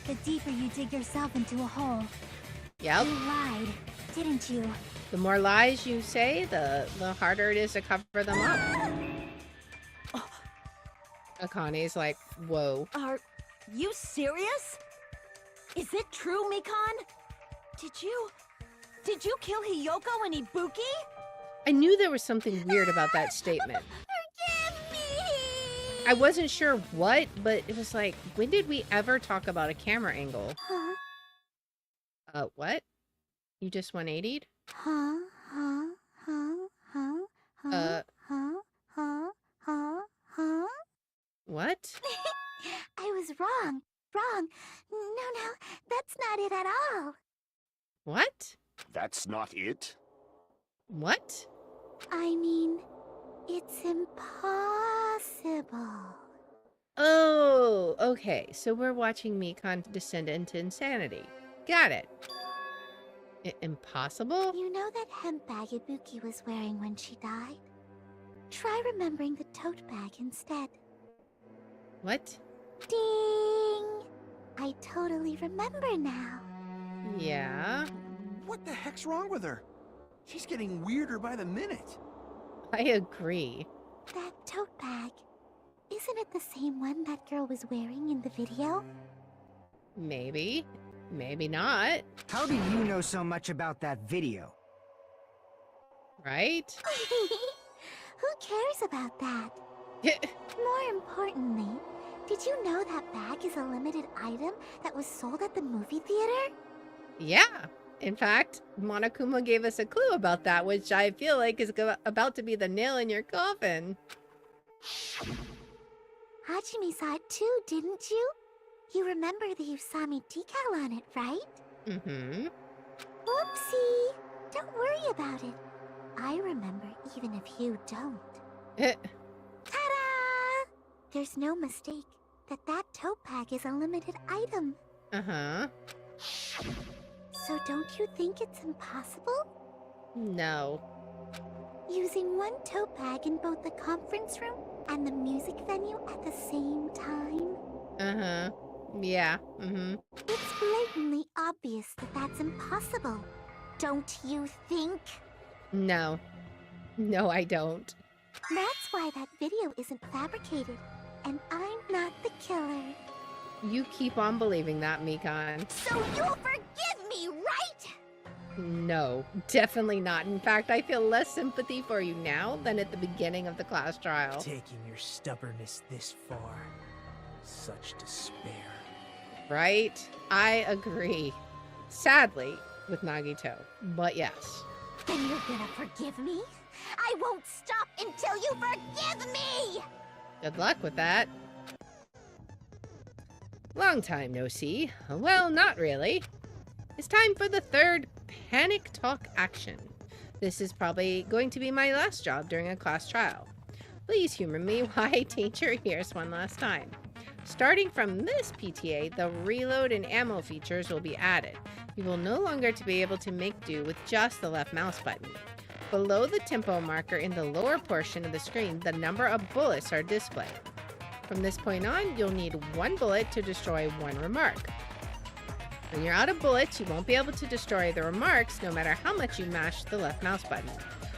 the deeper you dig yourself into a hole. Yep. You lied, didn't you? The more lies you say, the harder it is to cover them up. Akane's like, whoa. Are you serious? Is it true, Mikon? Did you kill Hiyoko and Ibuki? I knew there was something weird about that statement. Forgive me! I wasn't sure what, but it was like, when did we ever talk about a camera angle? Huh? What? You just 180'd? Huh? Huh? Huh? Huh? Huh? What? I was wrong. Wrong. No, that's not it at all. What? That's not it? What? I mean, it's impossible. Oh, okay. So we're watching Mikon descend into insanity. Got it. Impossible? You know that hemp bag Ibuki was wearing when she died? Try remembering the tote bag instead. What? Ding! I totally remember now. Yeah, What the heck's wrong with her? She's getting weirder by the minute. I agree. That tote bag. Isn't it the same one that girl was wearing in the video? Maybe. Maybe not. How do you know so much about that video? Right? Who cares about that? More importantly, Did you know that bag is a limited item that was sold at the movie theater? Yeah. In fact, Monokuma gave us a clue about that, which I feel like is about to be the nail in your coffin. Hajime saw it too, didn't you? You remember the Usami decal on it, right? Mm-hmm. Whoopsie! Don't worry about it. I remember even if you don't. Ta-da! There's no mistake that tote bag is a limited item. Uh-huh. So don't you think it's impossible? No. Using one tote bag in both the conference room and the music venue at the same time? Uh-huh. Yeah. Mm-hmm. It's blatantly obvious that that's impossible. Don't you think? No. No, I don't. That's why that video isn't fabricated, and I'm not the killer. You keep on believing that, Mikan. So you'll forgive me, right? No, definitely not. In fact, I feel less sympathy for you now than at the beginning of the class trial. Taking your stubbornness this far. Such despair. Right? I agree. Sadly, with Nagito. But yes. Then you're gonna forgive me? I won't stop until you forgive me! Good luck with that. Long time no see. Well, not really. It's time for the third panic talk action. This is probably going to be my last job during a class trial. Please humor me while I teach your ears one last time. Starting from this PTA, the reload and ammo features will be added. You will no longer be able to make do with just the left mouse button. Below the tempo marker in the lower portion of the screen, the number of bullets are displayed. From this point on, you'll need one bullet to destroy one remark. When you're out of bullets, you won't be able to destroy the remarks no matter how much you mash the left mouse button.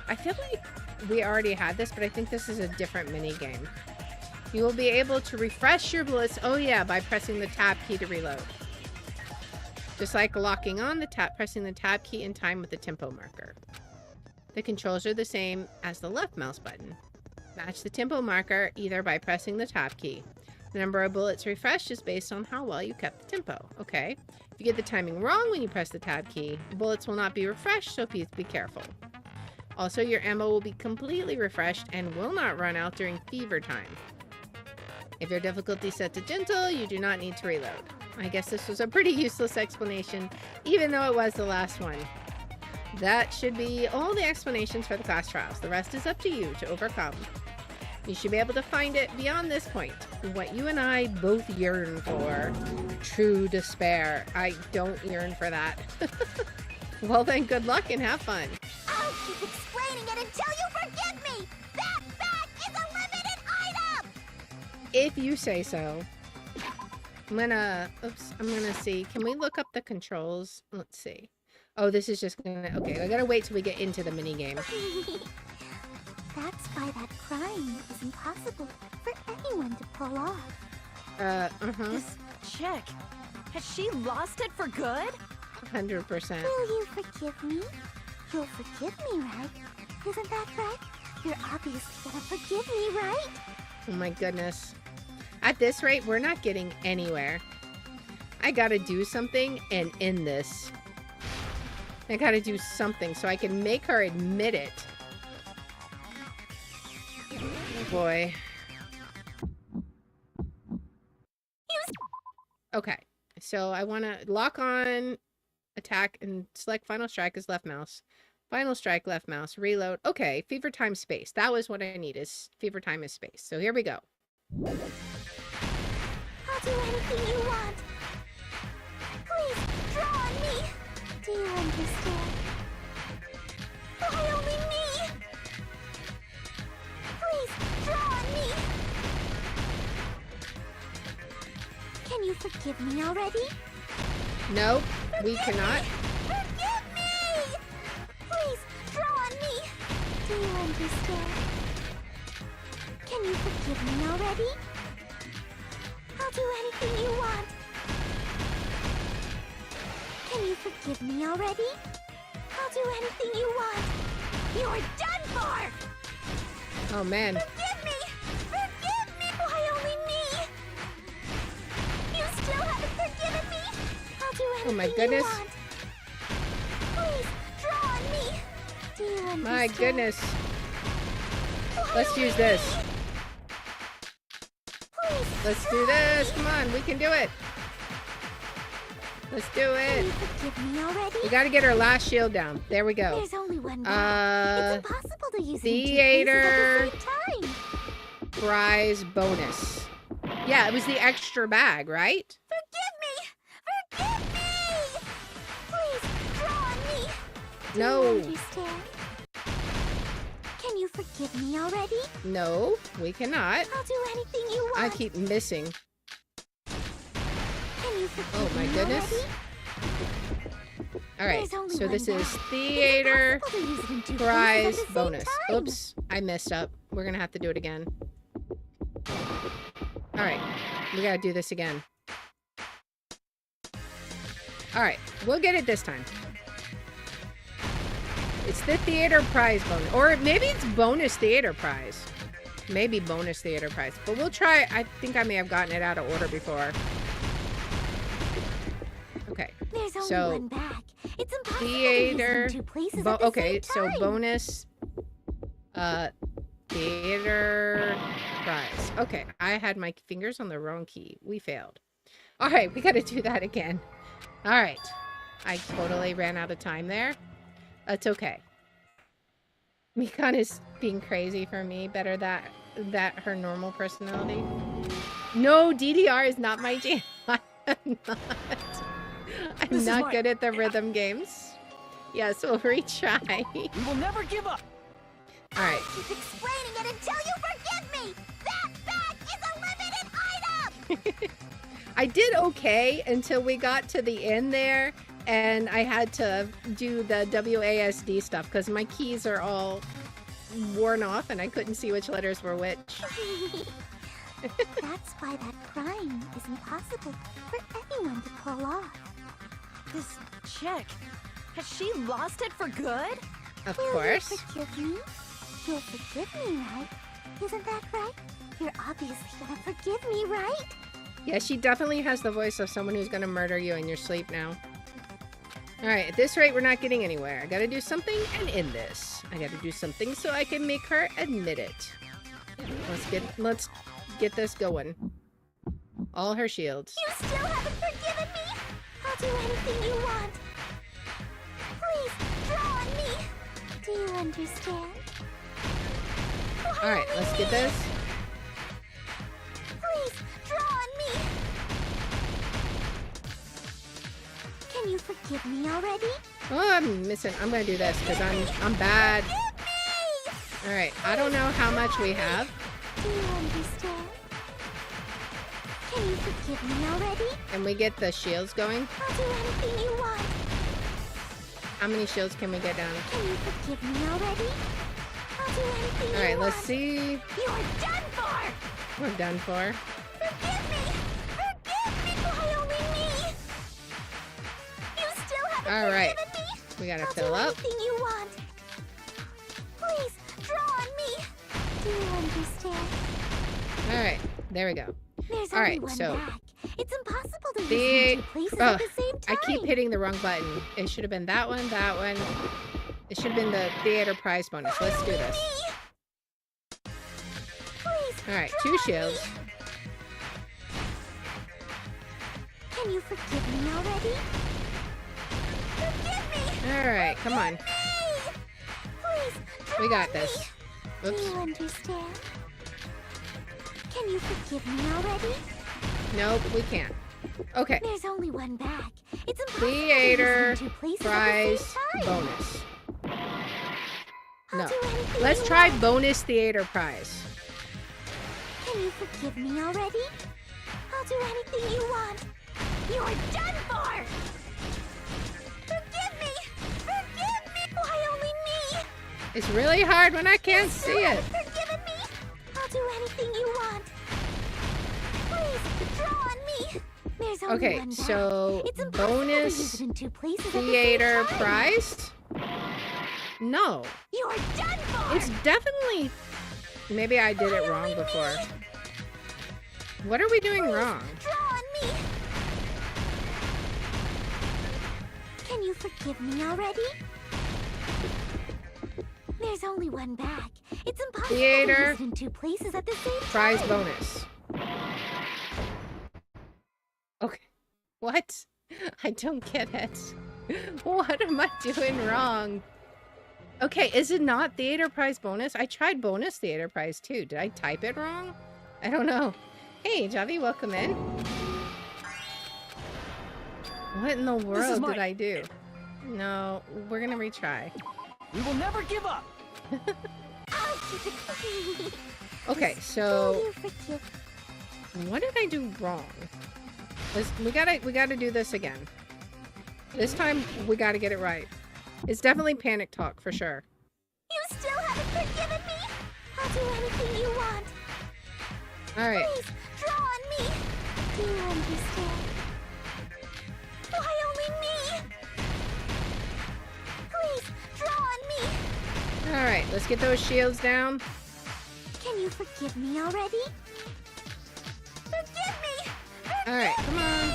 I feel like we already had this, but I think this is a different minigame. You will be able to refresh your bullets, oh yeah, by pressing the tab key to reload. Just like locking on the tab, pressing the tab key in time with the tempo marker. The controls are the same as the left mouse button. Match the tempo marker either by pressing the tab key. The number of bullets refreshed is based on how well you kept the tempo. Okay. If you get the timing wrong when you press the tab key, bullets will not be refreshed, so please be careful. Also, your ammo will be completely refreshed and will not run out during fever time. If your difficulty is set to gentle, you do not need to reload. I guess this was a pretty useless explanation, even though it was the last one. That should be all the explanations for the class trials. The rest is up to you to overcome. You should be able to find it beyond this point. What you and I both yearn for. True despair. I don't yearn for that. Well then, good luck and have fun. I'll keep explaining it until you forgive me! That bag is a limited item! If you say so. I'm gonna see. Can we look up the controls? Let's see. Oh, this is just gonna, okay, I gotta wait till we get into the minigame. That's why that crime is impossible for anyone to pull off. This chick, has she lost it for good? 100%. Will you forgive me? You'll forgive me, right? Isn't that right? You're obviously gonna forgive me, right? Oh my goodness. At this rate, we're not getting anywhere. I gotta do something and end this. I gotta do something so I can make her admit it. Oh boy. Okay, so I want to lock on, attack, and select Final Strike as left mouse. Final Strike, left mouse, reload. Okay, fever time space. That was what I need, is fever time is space. So here we go. I'll do anything you want. Please, draw on me. Do you understand? Why only me? Please, draw on me. Can you forgive me already? Nope, we cannot. Forgive me! Please, draw on me. Do you understand? Can you forgive me already? I'll do anything you want. Can you forgive me already? I'll do anything you want. You're done for! Oh man. Forgive me! Forgive me! Why only me? Oh my goodness. Please, draw on me. Do you understand? My goodness. Let's use this. Please, Let's do this. Come on, we can do it. Let's do can it. you forgive me already? We gotta get our last shield down. There we go. There's only one bag. It's impossible to use it in 2 theater. places at the same time. Prize bonus. Yeah, it was the extra bag, right? Forgive me! Forgive me! Please, draw on me. Do No. you understand? Can you forgive me already? No, we cannot. I'll do anything you want. I keep missing. Can you forgive Oh my me goodness. already? All right, There's only so one this is bag. theater It's impossible to use it in 2 prize places at the same bonus. time. Oops, I messed up. We're gonna have to do it again. All right, we gotta do this again. All right, we'll get it this time. It's the theater prize bonus, or maybe it's bonus theater prize. Maybe bonus theater prize, but we'll try. I think I may have gotten it out of order before. Okay, There's only so one bag. It's impossible theater. to use it in 2 places at the Okay, same so time. bonus. Theater prize. Okay, I had my fingers on the wrong key. We failed. All right, we got to do that again. All right, I totally ran out of time there. That's okay. Mikan is being crazy for me. Better that her normal personality. No, DDR is not my jam. I'm not good at the rhythm games. Yes, we'll retry. We will never give up. All right. Keep explaining it until you forgive me. That bag is a limited item. I did okay until we got to the end there, and I had to do the WASD stuff because my keys are all worn off and I couldn't see which letters were which. That's why that crime is impossible for anyone to pull off. This chick, has she lost it for good? Of Will course. you forgive me? You'll forgive me, right? Isn't that right? You're obviously gonna forgive me, right? Yeah, she definitely has the voice of someone who's gonna murder you in your sleep now. Alright, at this rate, we're not getting anywhere. I gotta do something and end this. I gotta do something so I can make her admit it. Let's get this going. All her shields. You still haven't forgiven me? I'll do anything you want. Please, draw on me. Do you understand? Alright, let's get this. Please, draw on me. Can you forgive me already? Oh, I'm missing. I'm gonna do this because I'm bad. Forgive me! Alright, I don't know how much we have. Do you understand? Can you forgive me already? And we get the shields going. I'll do anything you want. How many shields can we get down? Can you forgive me already? I'll do anything you want. Alright, let's see. You're done for! We're done for. Forgive me! Forgive me! Why only me? You still haven't Alright, forgiven me? we gotta I'll fill do up. anything you want. Please, draw on me. Do you understand? Alright, there we go. There's All only right, one so bag. It's impossible to use the- it in 2 places at the same time. I keep hitting the wrong button. It should have been that one, that one. It should have been the theater prize bonus. Why Let's do only this. me? Please, Alright, draw 2 on shields. me. Can you forgive me already? Forgive me! Alright, come on. Please, We draw got on this. me. Do Oops. you understand? Can you forgive me already? Nope, we can't. Okay. There's only one bag. It's impossible Theater to use it in 2 places prize at the same time. bonus. I'll No. do anything Let's you try want. bonus theater prize. Can you forgive me already? I'll do anything you want. You're done for! Forgive me! Forgive me! Why only me? It's really hard when I can't You see still it. haven't forgiven me? I'll do anything you want. Please, draw on me. There's only Okay, one bag. so It's impossible to use bonus it in 2 places at the same theater time. prize? No. You're done for! It's definitely... Maybe I did it wrong before. What are we doing wrong? Draw on me. forgive me already? There's only one bag. It's impossible Theater. to use it in two places at the same time. Prize bonus. Okay. What? I don't get it. What am I doing wrong? Okay, is it not theater prize bonus? I tried bonus theater prize too. Did I type it wrong? I don't know. Hey, Javi, welcome in. What in the world did I do? No, we're gonna retry. We will never give up. Okay, so what did I do wrong? We gotta do this again. This time we gotta get it right. It's definitely panic talk for sure. You still haven't forgiven me? I'll do anything you want. All right. Please, draw on me. Do you understand? Why only me? Please, draw on me. All right, let's get those shields down. Can you forgive me already? Forgive me! All right, come on.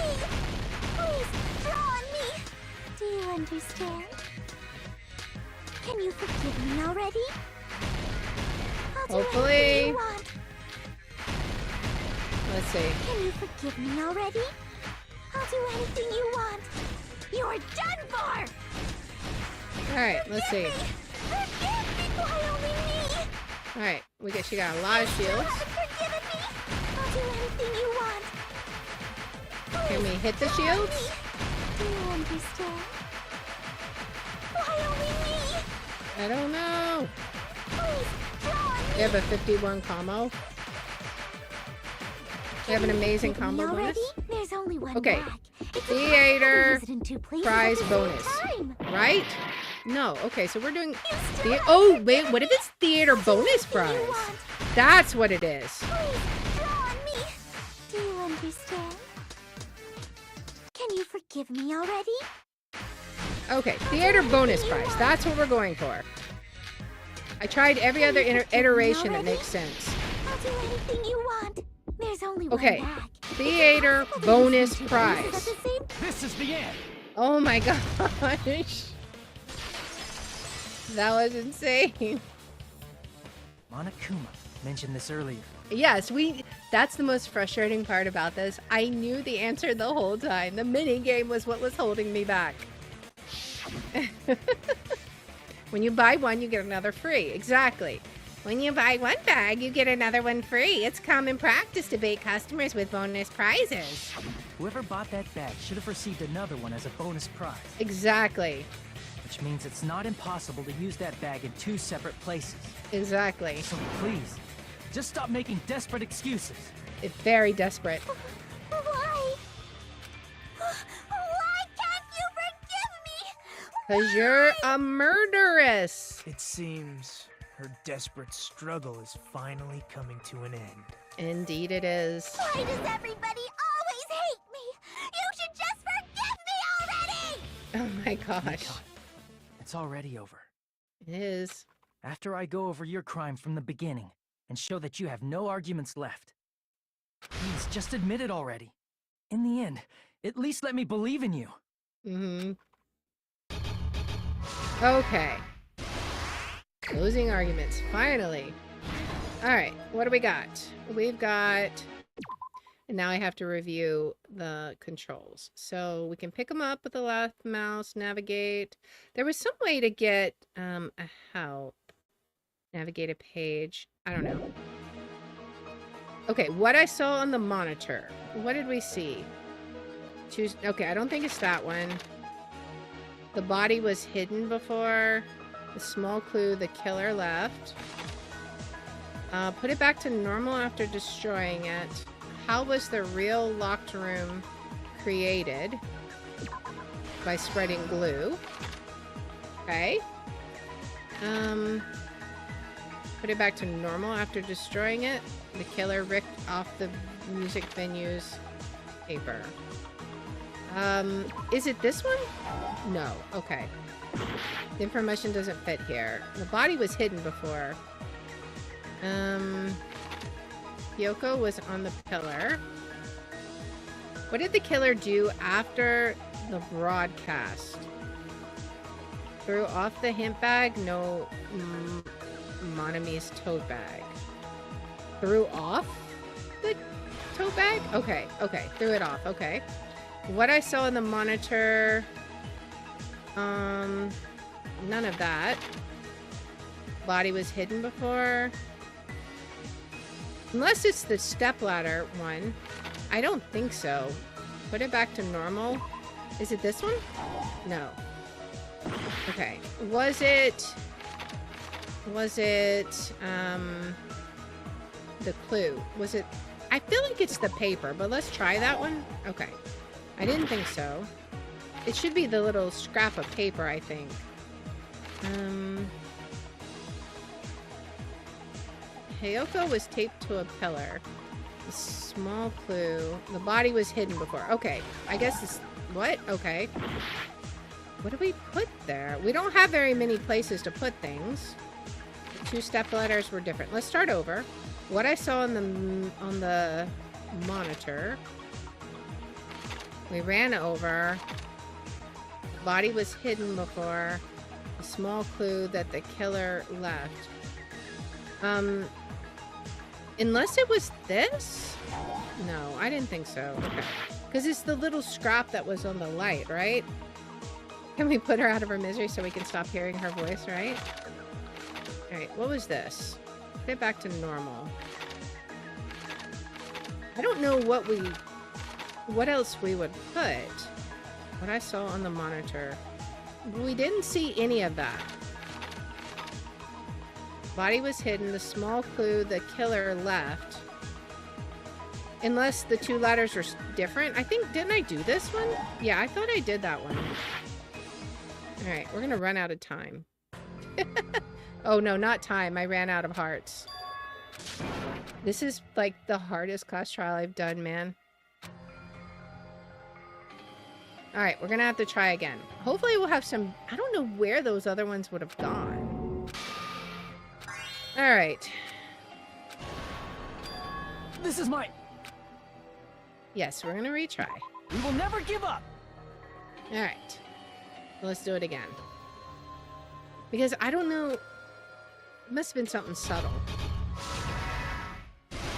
Please, draw on me. Do you understand? Can you forgive me already? I'll do Hopefully. anything you want. Let's see. Can you forgive me already? I'll do anything you want. You're done for! All right, let's see. Forgive me! Why only me? All right, she got a lot of You shields. haven't forgiven me. I'll do anything you want. Can we hit the Please, draw on shields? me. Do you understand? Why only me? I don't know. Please, draw on me. We have a 51 combo. We have an amazing Forgive me combo bonus. already? There's only one Okay. bag. It's Theater impossible to use it in two places prize at the same bonus. time. Right? No. Okay, so we're doing. You still Oh, haven't wait. forgiven What if me? it's theater I'll do bonus anything you prize? want. That's what it is. Please, draw on me. Do you understand? Can you forgive me already? Okay, theater bonus prize. That's what we're going for. I tried every other iteration that makes sense. I'll do anything you want. There's only Okay, one bag. theater It's impossible to bonus use it in two prize. places at the same This is the end. Oh my gosh. That was insane. Monokuma mentioned this earlier. Yes, that's the most frustrating part about this. I knew the answer the whole time. The mini game was what was holding me back. When you buy one, you get another free. Exactly. When you buy one bag, you get another one free. It's common practice to bait customers with bonus prizes. Whoever bought that bag should have received another one as a bonus prize. Exactly. Which means it's not impossible to use that bag in two separate places. Exactly. So please, just stop making desperate excuses. It's very desperate. Why? Why can't you forgive me? Because you're a murderess. It seems her desperate struggle is finally coming to an end. Indeed it is. Why does everybody always hate me? You should just forgive me already! Oh my gosh. Nikon, it's already over. It is. After I go over your crime from the beginning and show that you have no arguments left, please just admit it already. In the end, at least let me believe in you. Mm-hmm. Okay. Closing arguments. Finally. Alright, what do we got? We've got... And now I have to review the controls. So we can pick them up with the left mouse, navigate. There was some way to get a help. Navigate a page. I don't know. Okay, what I saw on the monitor. What did we see? Choose. Okay, I don't think it's that one. The body was hidden before. The small clue, the killer left. Put it back to normal after destroying it. How was the real locked room created? By spreading glue. Okay. Put it back to normal after destroying it. The killer ripped off the music venue's paper. Is it this one? No. Okay. The information doesn't fit here. The body was hidden before. Yoko was on the pillar. What did the killer do after the broadcast? Threw off the hint bag. No, Monami's tote bag. Threw off the tote bag? Okay, okay. Threw it off. Okay. What I saw in the monitor... none of that. Body was hidden before. Unless it's the stepladder one. I don't think so. Put it back to normal. Is it this one? No. Okay. Was it the clue? Was it... I feel like it's the paper, but let's try that one. Okay. I didn't think so. It should be the little scrap of paper, I think. Hayoko was taped to a pillar. A small clue. The body was hidden before. Okay. I guess this... What? Okay. What do we put there? We don't have very many places to put things. The 2 step letters were different. Let's start over. What I saw on the monitor. We ran over. The body was hidden before. A small clue that the killer left. Unless it was this? No, I didn't think so. Okay. Because it's the little scrap that was on the light, right? Can we put her out of her misery so we can stop hearing her voice, right? Alright, what was this? Put it back to normal. I don't know what else we would put. What I saw on the monitor. We didn't see any of that. Body was hidden. The small clue the killer left. Unless the 2 letters are different. I think, didn't I do this one? Yeah, I thought I did that one. Alright, we're gonna run out of time. Oh no, not time. I ran out of hearts. This is like the hardest class trial I've done, man. Alright, we're gonna have to try again. Hopefully we'll have some... I don't know where those other ones would have gone. Alright. This is my... Yes, we're gonna retry. We will never give up! Alright. Let's do it again. Because I don't know... It must have been something subtle.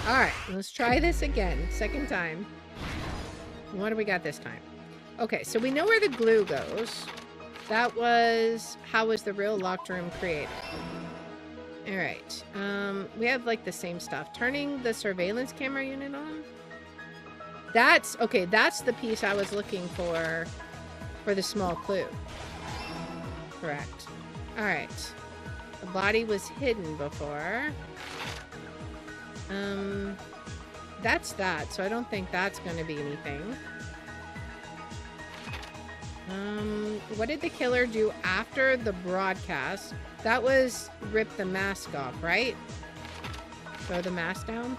Alright, let's try this again. Second time. What do we got this time? Okay, so we know where the glue goes. That was... How was the real locked room created? Alright. We have like the same stuff. Turning the surveillance camera unit on? That's... Okay, that's the piece I was looking for the small clue. Correct. Alright. The body was hidden before. That's that, so I don't think that's going to be anything. What did the killer do after the broadcast? That was rip the mask off, right? Throw the mask down?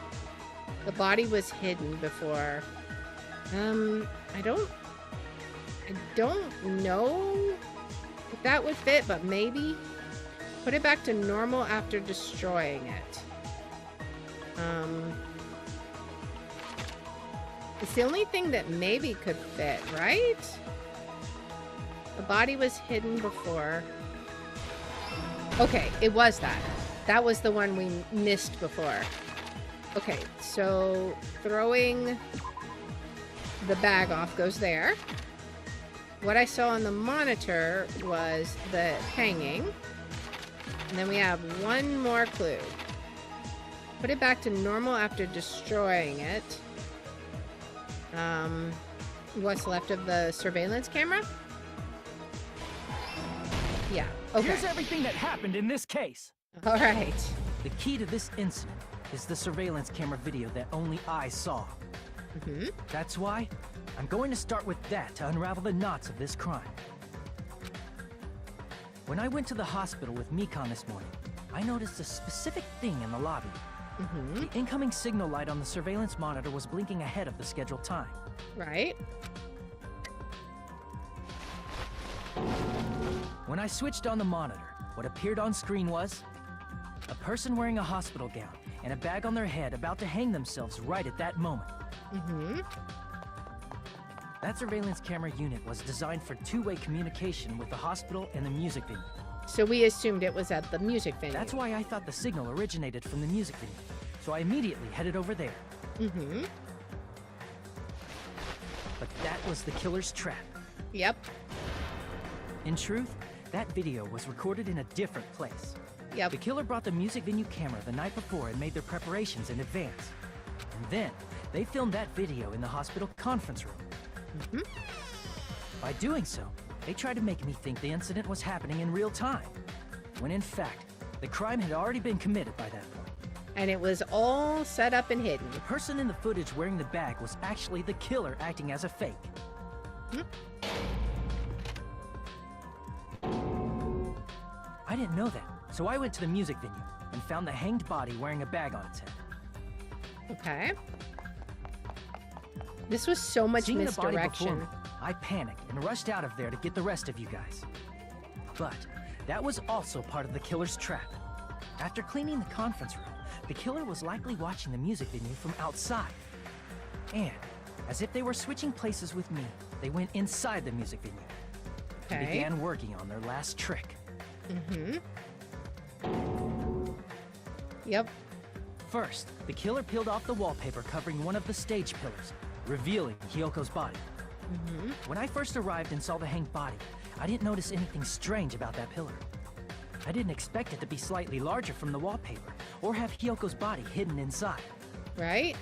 The body was hidden before. I don't know if that would fit, but maybe. Put it back to normal after destroying it. It's the only thing that maybe could fit, right? The body was hidden before. Okay, it was that. That was the one we missed before. Okay, so throwing the bag off goes there. What I saw on the monitor was the hanging. And then we have one more clue. Put it back to normal after destroying it. What's left of the surveillance camera? Yeah, okay. Here's everything that happened in this case. All right. The key to this incident is the surveillance camera video that only I saw. Mm-hmm. That's why I'm going to start with that to unravel the knots of this crime. When I went to the hospital with Mikon this morning, I noticed a specific thing in the lobby. Mm-hmm. The incoming signal light on the surveillance monitor was blinking ahead of the scheduled time. Right. When I switched on the monitor, what appeared on screen was a person wearing a hospital gown and a bag on their head about to hang themselves right at that moment. Mm-hmm. That surveillance camera unit was designed for two-way communication with the hospital and the music venue. So we assumed it was at the music venue. That's why I thought the signal originated from the music venue. So I immediately headed over there. Mm-hmm. But that was the killer's trap. Yep. In truth, that video was recorded in a different place. Yep. The killer brought the music venue camera the night before and made their preparations in advance. And then, they filmed that video in the hospital conference room. Mm-hmm. By doing so, they tried to make me think the incident was happening in real time, when in fact, the crime had already been committed by that point. And it was all set up and hidden. The person in the footage wearing the bag was actually the killer acting as a fake. Hmm? I didn't know that, so I went to the music venue and found the hanged body wearing a bag on its head. Okay. This was so much Seeing misdirection. The body before me, I panicked and rushed out of there to get the rest of you guys. But that was also part of the killer's trap. After cleaning the conference room, the killer was likely watching the music venue from outside. And, as if they were switching places with me, they went inside the music venue. Okay. And began working on their last trick. Mm-hmm. Yep. First, the killer peeled off the wallpaper covering one of the stage pillars, revealing Hyoko's body. Mm-hmm. When I first arrived and saw the hanged body, I didn't notice anything strange about that pillar. I didn't expect it to be slightly larger from the wallpaper, or have Hyoko's body hidden inside. Right?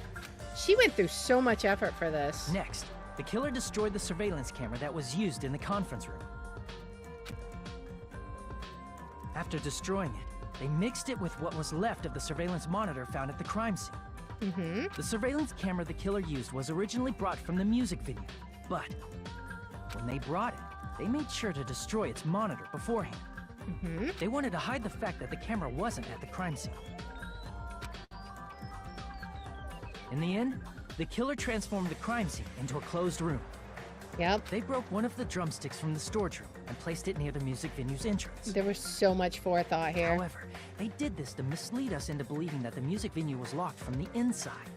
She went through so much effort for this. Next, the killer destroyed the surveillance camera that was used in the conference room. After destroying it, they mixed it with what was left of the surveillance monitor found at the crime scene. Mm-hmm. The surveillance camera the killer used was originally brought from the music venue, but when they brought it, they made sure to destroy its monitor beforehand. Mm-hmm. They wanted to hide the fact that the camera wasn't at the crime scene. In the end, the killer transformed the crime scene into a closed room. Yep. They broke one of the drumsticks from the storage room and placed it near the music venue's entrance. There was so much forethought here. However, they did this to mislead us into believing that the music venue was locked from the inside.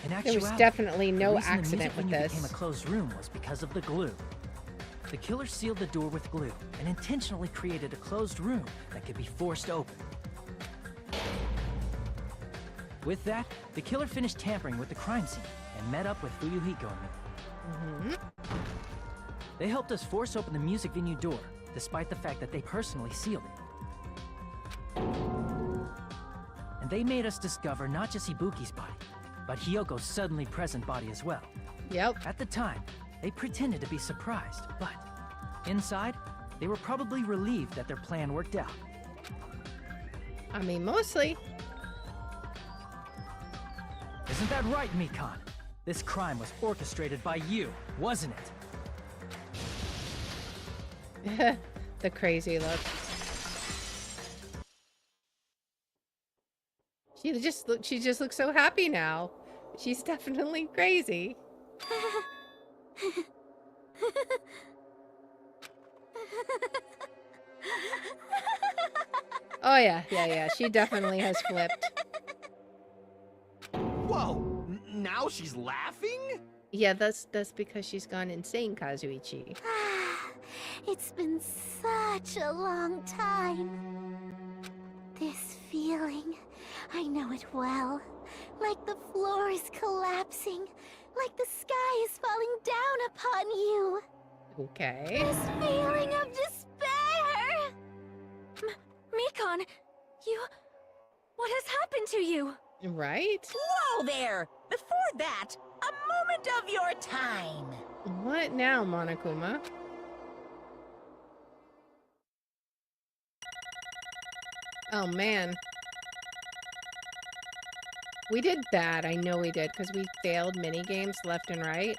In There actuality, was definitely the no reason accident the with music venue this. became a closed room was because of the glue. The killer sealed the door with glue and intentionally created a closed room that could be forced open. With that, the killer finished tampering with the crime scene and met up with Fuyuhiko and me. Mm-hmm. They helped us force open the music venue door, despite the fact that they personally sealed it. And they made us discover not just Ibuki's body, but Hyoko's suddenly present body as well. Yep. At the time, they pretended to be surprised, but inside, they were probably relieved that their plan worked out. I mean, mostly. Isn't that right, Mikan? This crime was orchestrated by you, wasn't it? The crazy look. She just looks so happy now. She's definitely crazy. Oh yeah. She definitely has flipped. Whoa! Now she's laughing? Yeah, that's because she's gone insane, Kazuichi. It's been such a long time. This feeling, I know it well. Like the floor is collapsing, like the sky is falling down upon you. Okay. This feeling of despair! Mikan, what has happened to you? Right? Whoa there! Before that, a moment of your time. What now, Monokuma? Oh man. We did bad, I know we did, because we failed mini games left and right.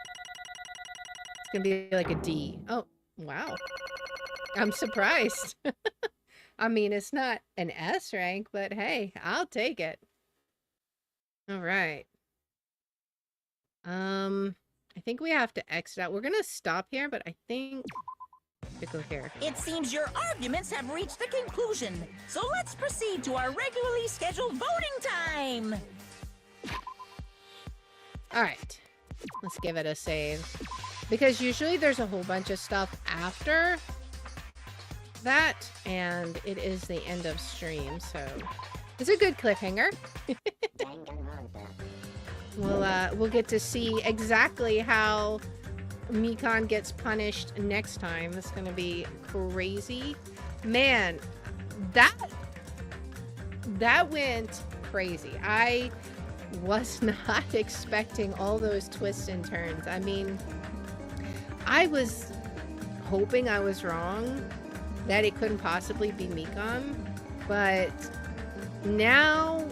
It's gonna be like a D. Oh, wow. I'm surprised. I mean, it's not an S rank, but hey, I'll take it. All right. I think we have to exit out. We're gonna stop here, but I think to go here. It seems your arguments have reached the conclusion, so let's proceed to our regularly scheduled voting time. All right. Let's give it a save. Because usually there's a whole bunch of stuff after that, and it is the end of stream, so it's a good cliffhanger. We'll get to see exactly how Mikan gets punished next time. That's gonna be crazy. Man, that went crazy. I was not expecting all those twists and turns. I mean, I was hoping I was wrong, that it couldn't possibly be Mikan, but now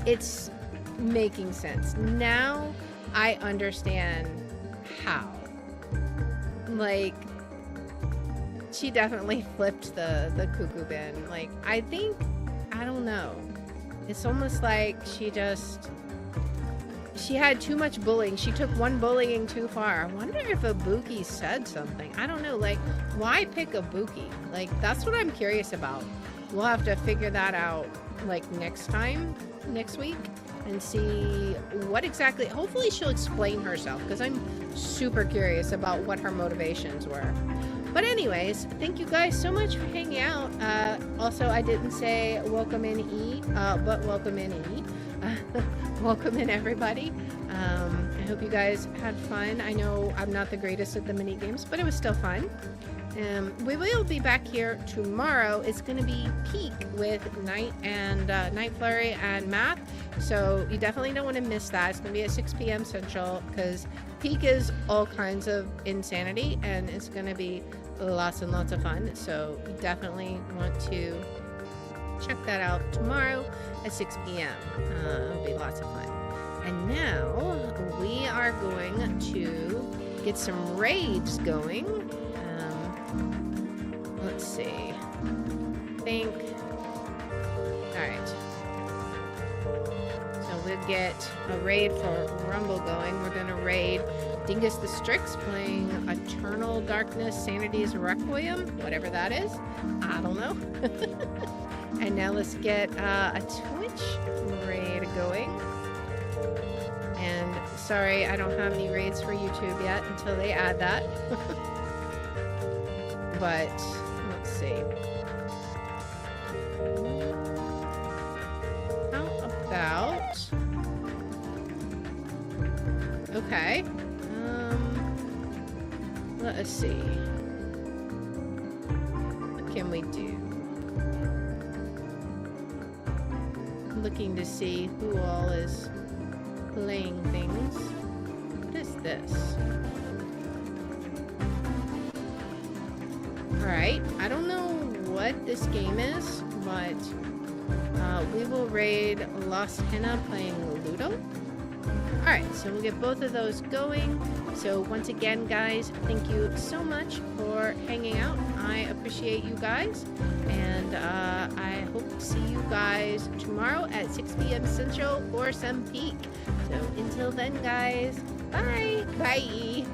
it's making sense. Now I understand how. Like, she definitely flipped the cuckoo bin. Like, I don't know. It's almost like she had too much bullying. She took one bullying too far. I wonder if Ibuki said something. I don't know. Like, why pick Ibuki? Like, that's what I'm curious about. We'll have to figure that out, like, next week, and see what exactly. Hopefully she'll explain herself, because I'm super curious about what her motivations were. But anyways, thank you guys so much for hanging out. Also, I didn't say welcome in E, but welcome in E. Welcome in, everybody. I hope you guys had fun. I know I'm not the greatest at the mini games, but it was still fun. We will be back here tomorrow. It's going to be peak with Night Flurry and Math, so you definitely don't want to miss that. It's going to be at 6 p.m. Central, because peak is all kinds of insanity, and it's going to be lots and lots of fun. So you definitely want to check that out tomorrow at 6 p.m. It'll be lots of fun. And now we are going to get some raids going. Let's see. Alright. So we'll get a raid for Rumble going. We're gonna raid Dingus the Strix, playing Eternal Darkness Sanity's Requiem, whatever that is. I don't know. And now let's get a Twitch raid going. And sorry, I don't have any raids for YouTube yet until they add that. But let's see. How about... Okay. Let us see. What can we do? Looking to see who all is playing things. What is this? Alright, I don't know what this game is, but we will raid Lost Henna playing Ludo. Alright, so we'll get both of those going. So once again, guys, thank you so much for hanging out. I appreciate you guys, and I hope to see you guys tomorrow at 6 p.m. Central for some peak. So until then, guys, bye! Bye!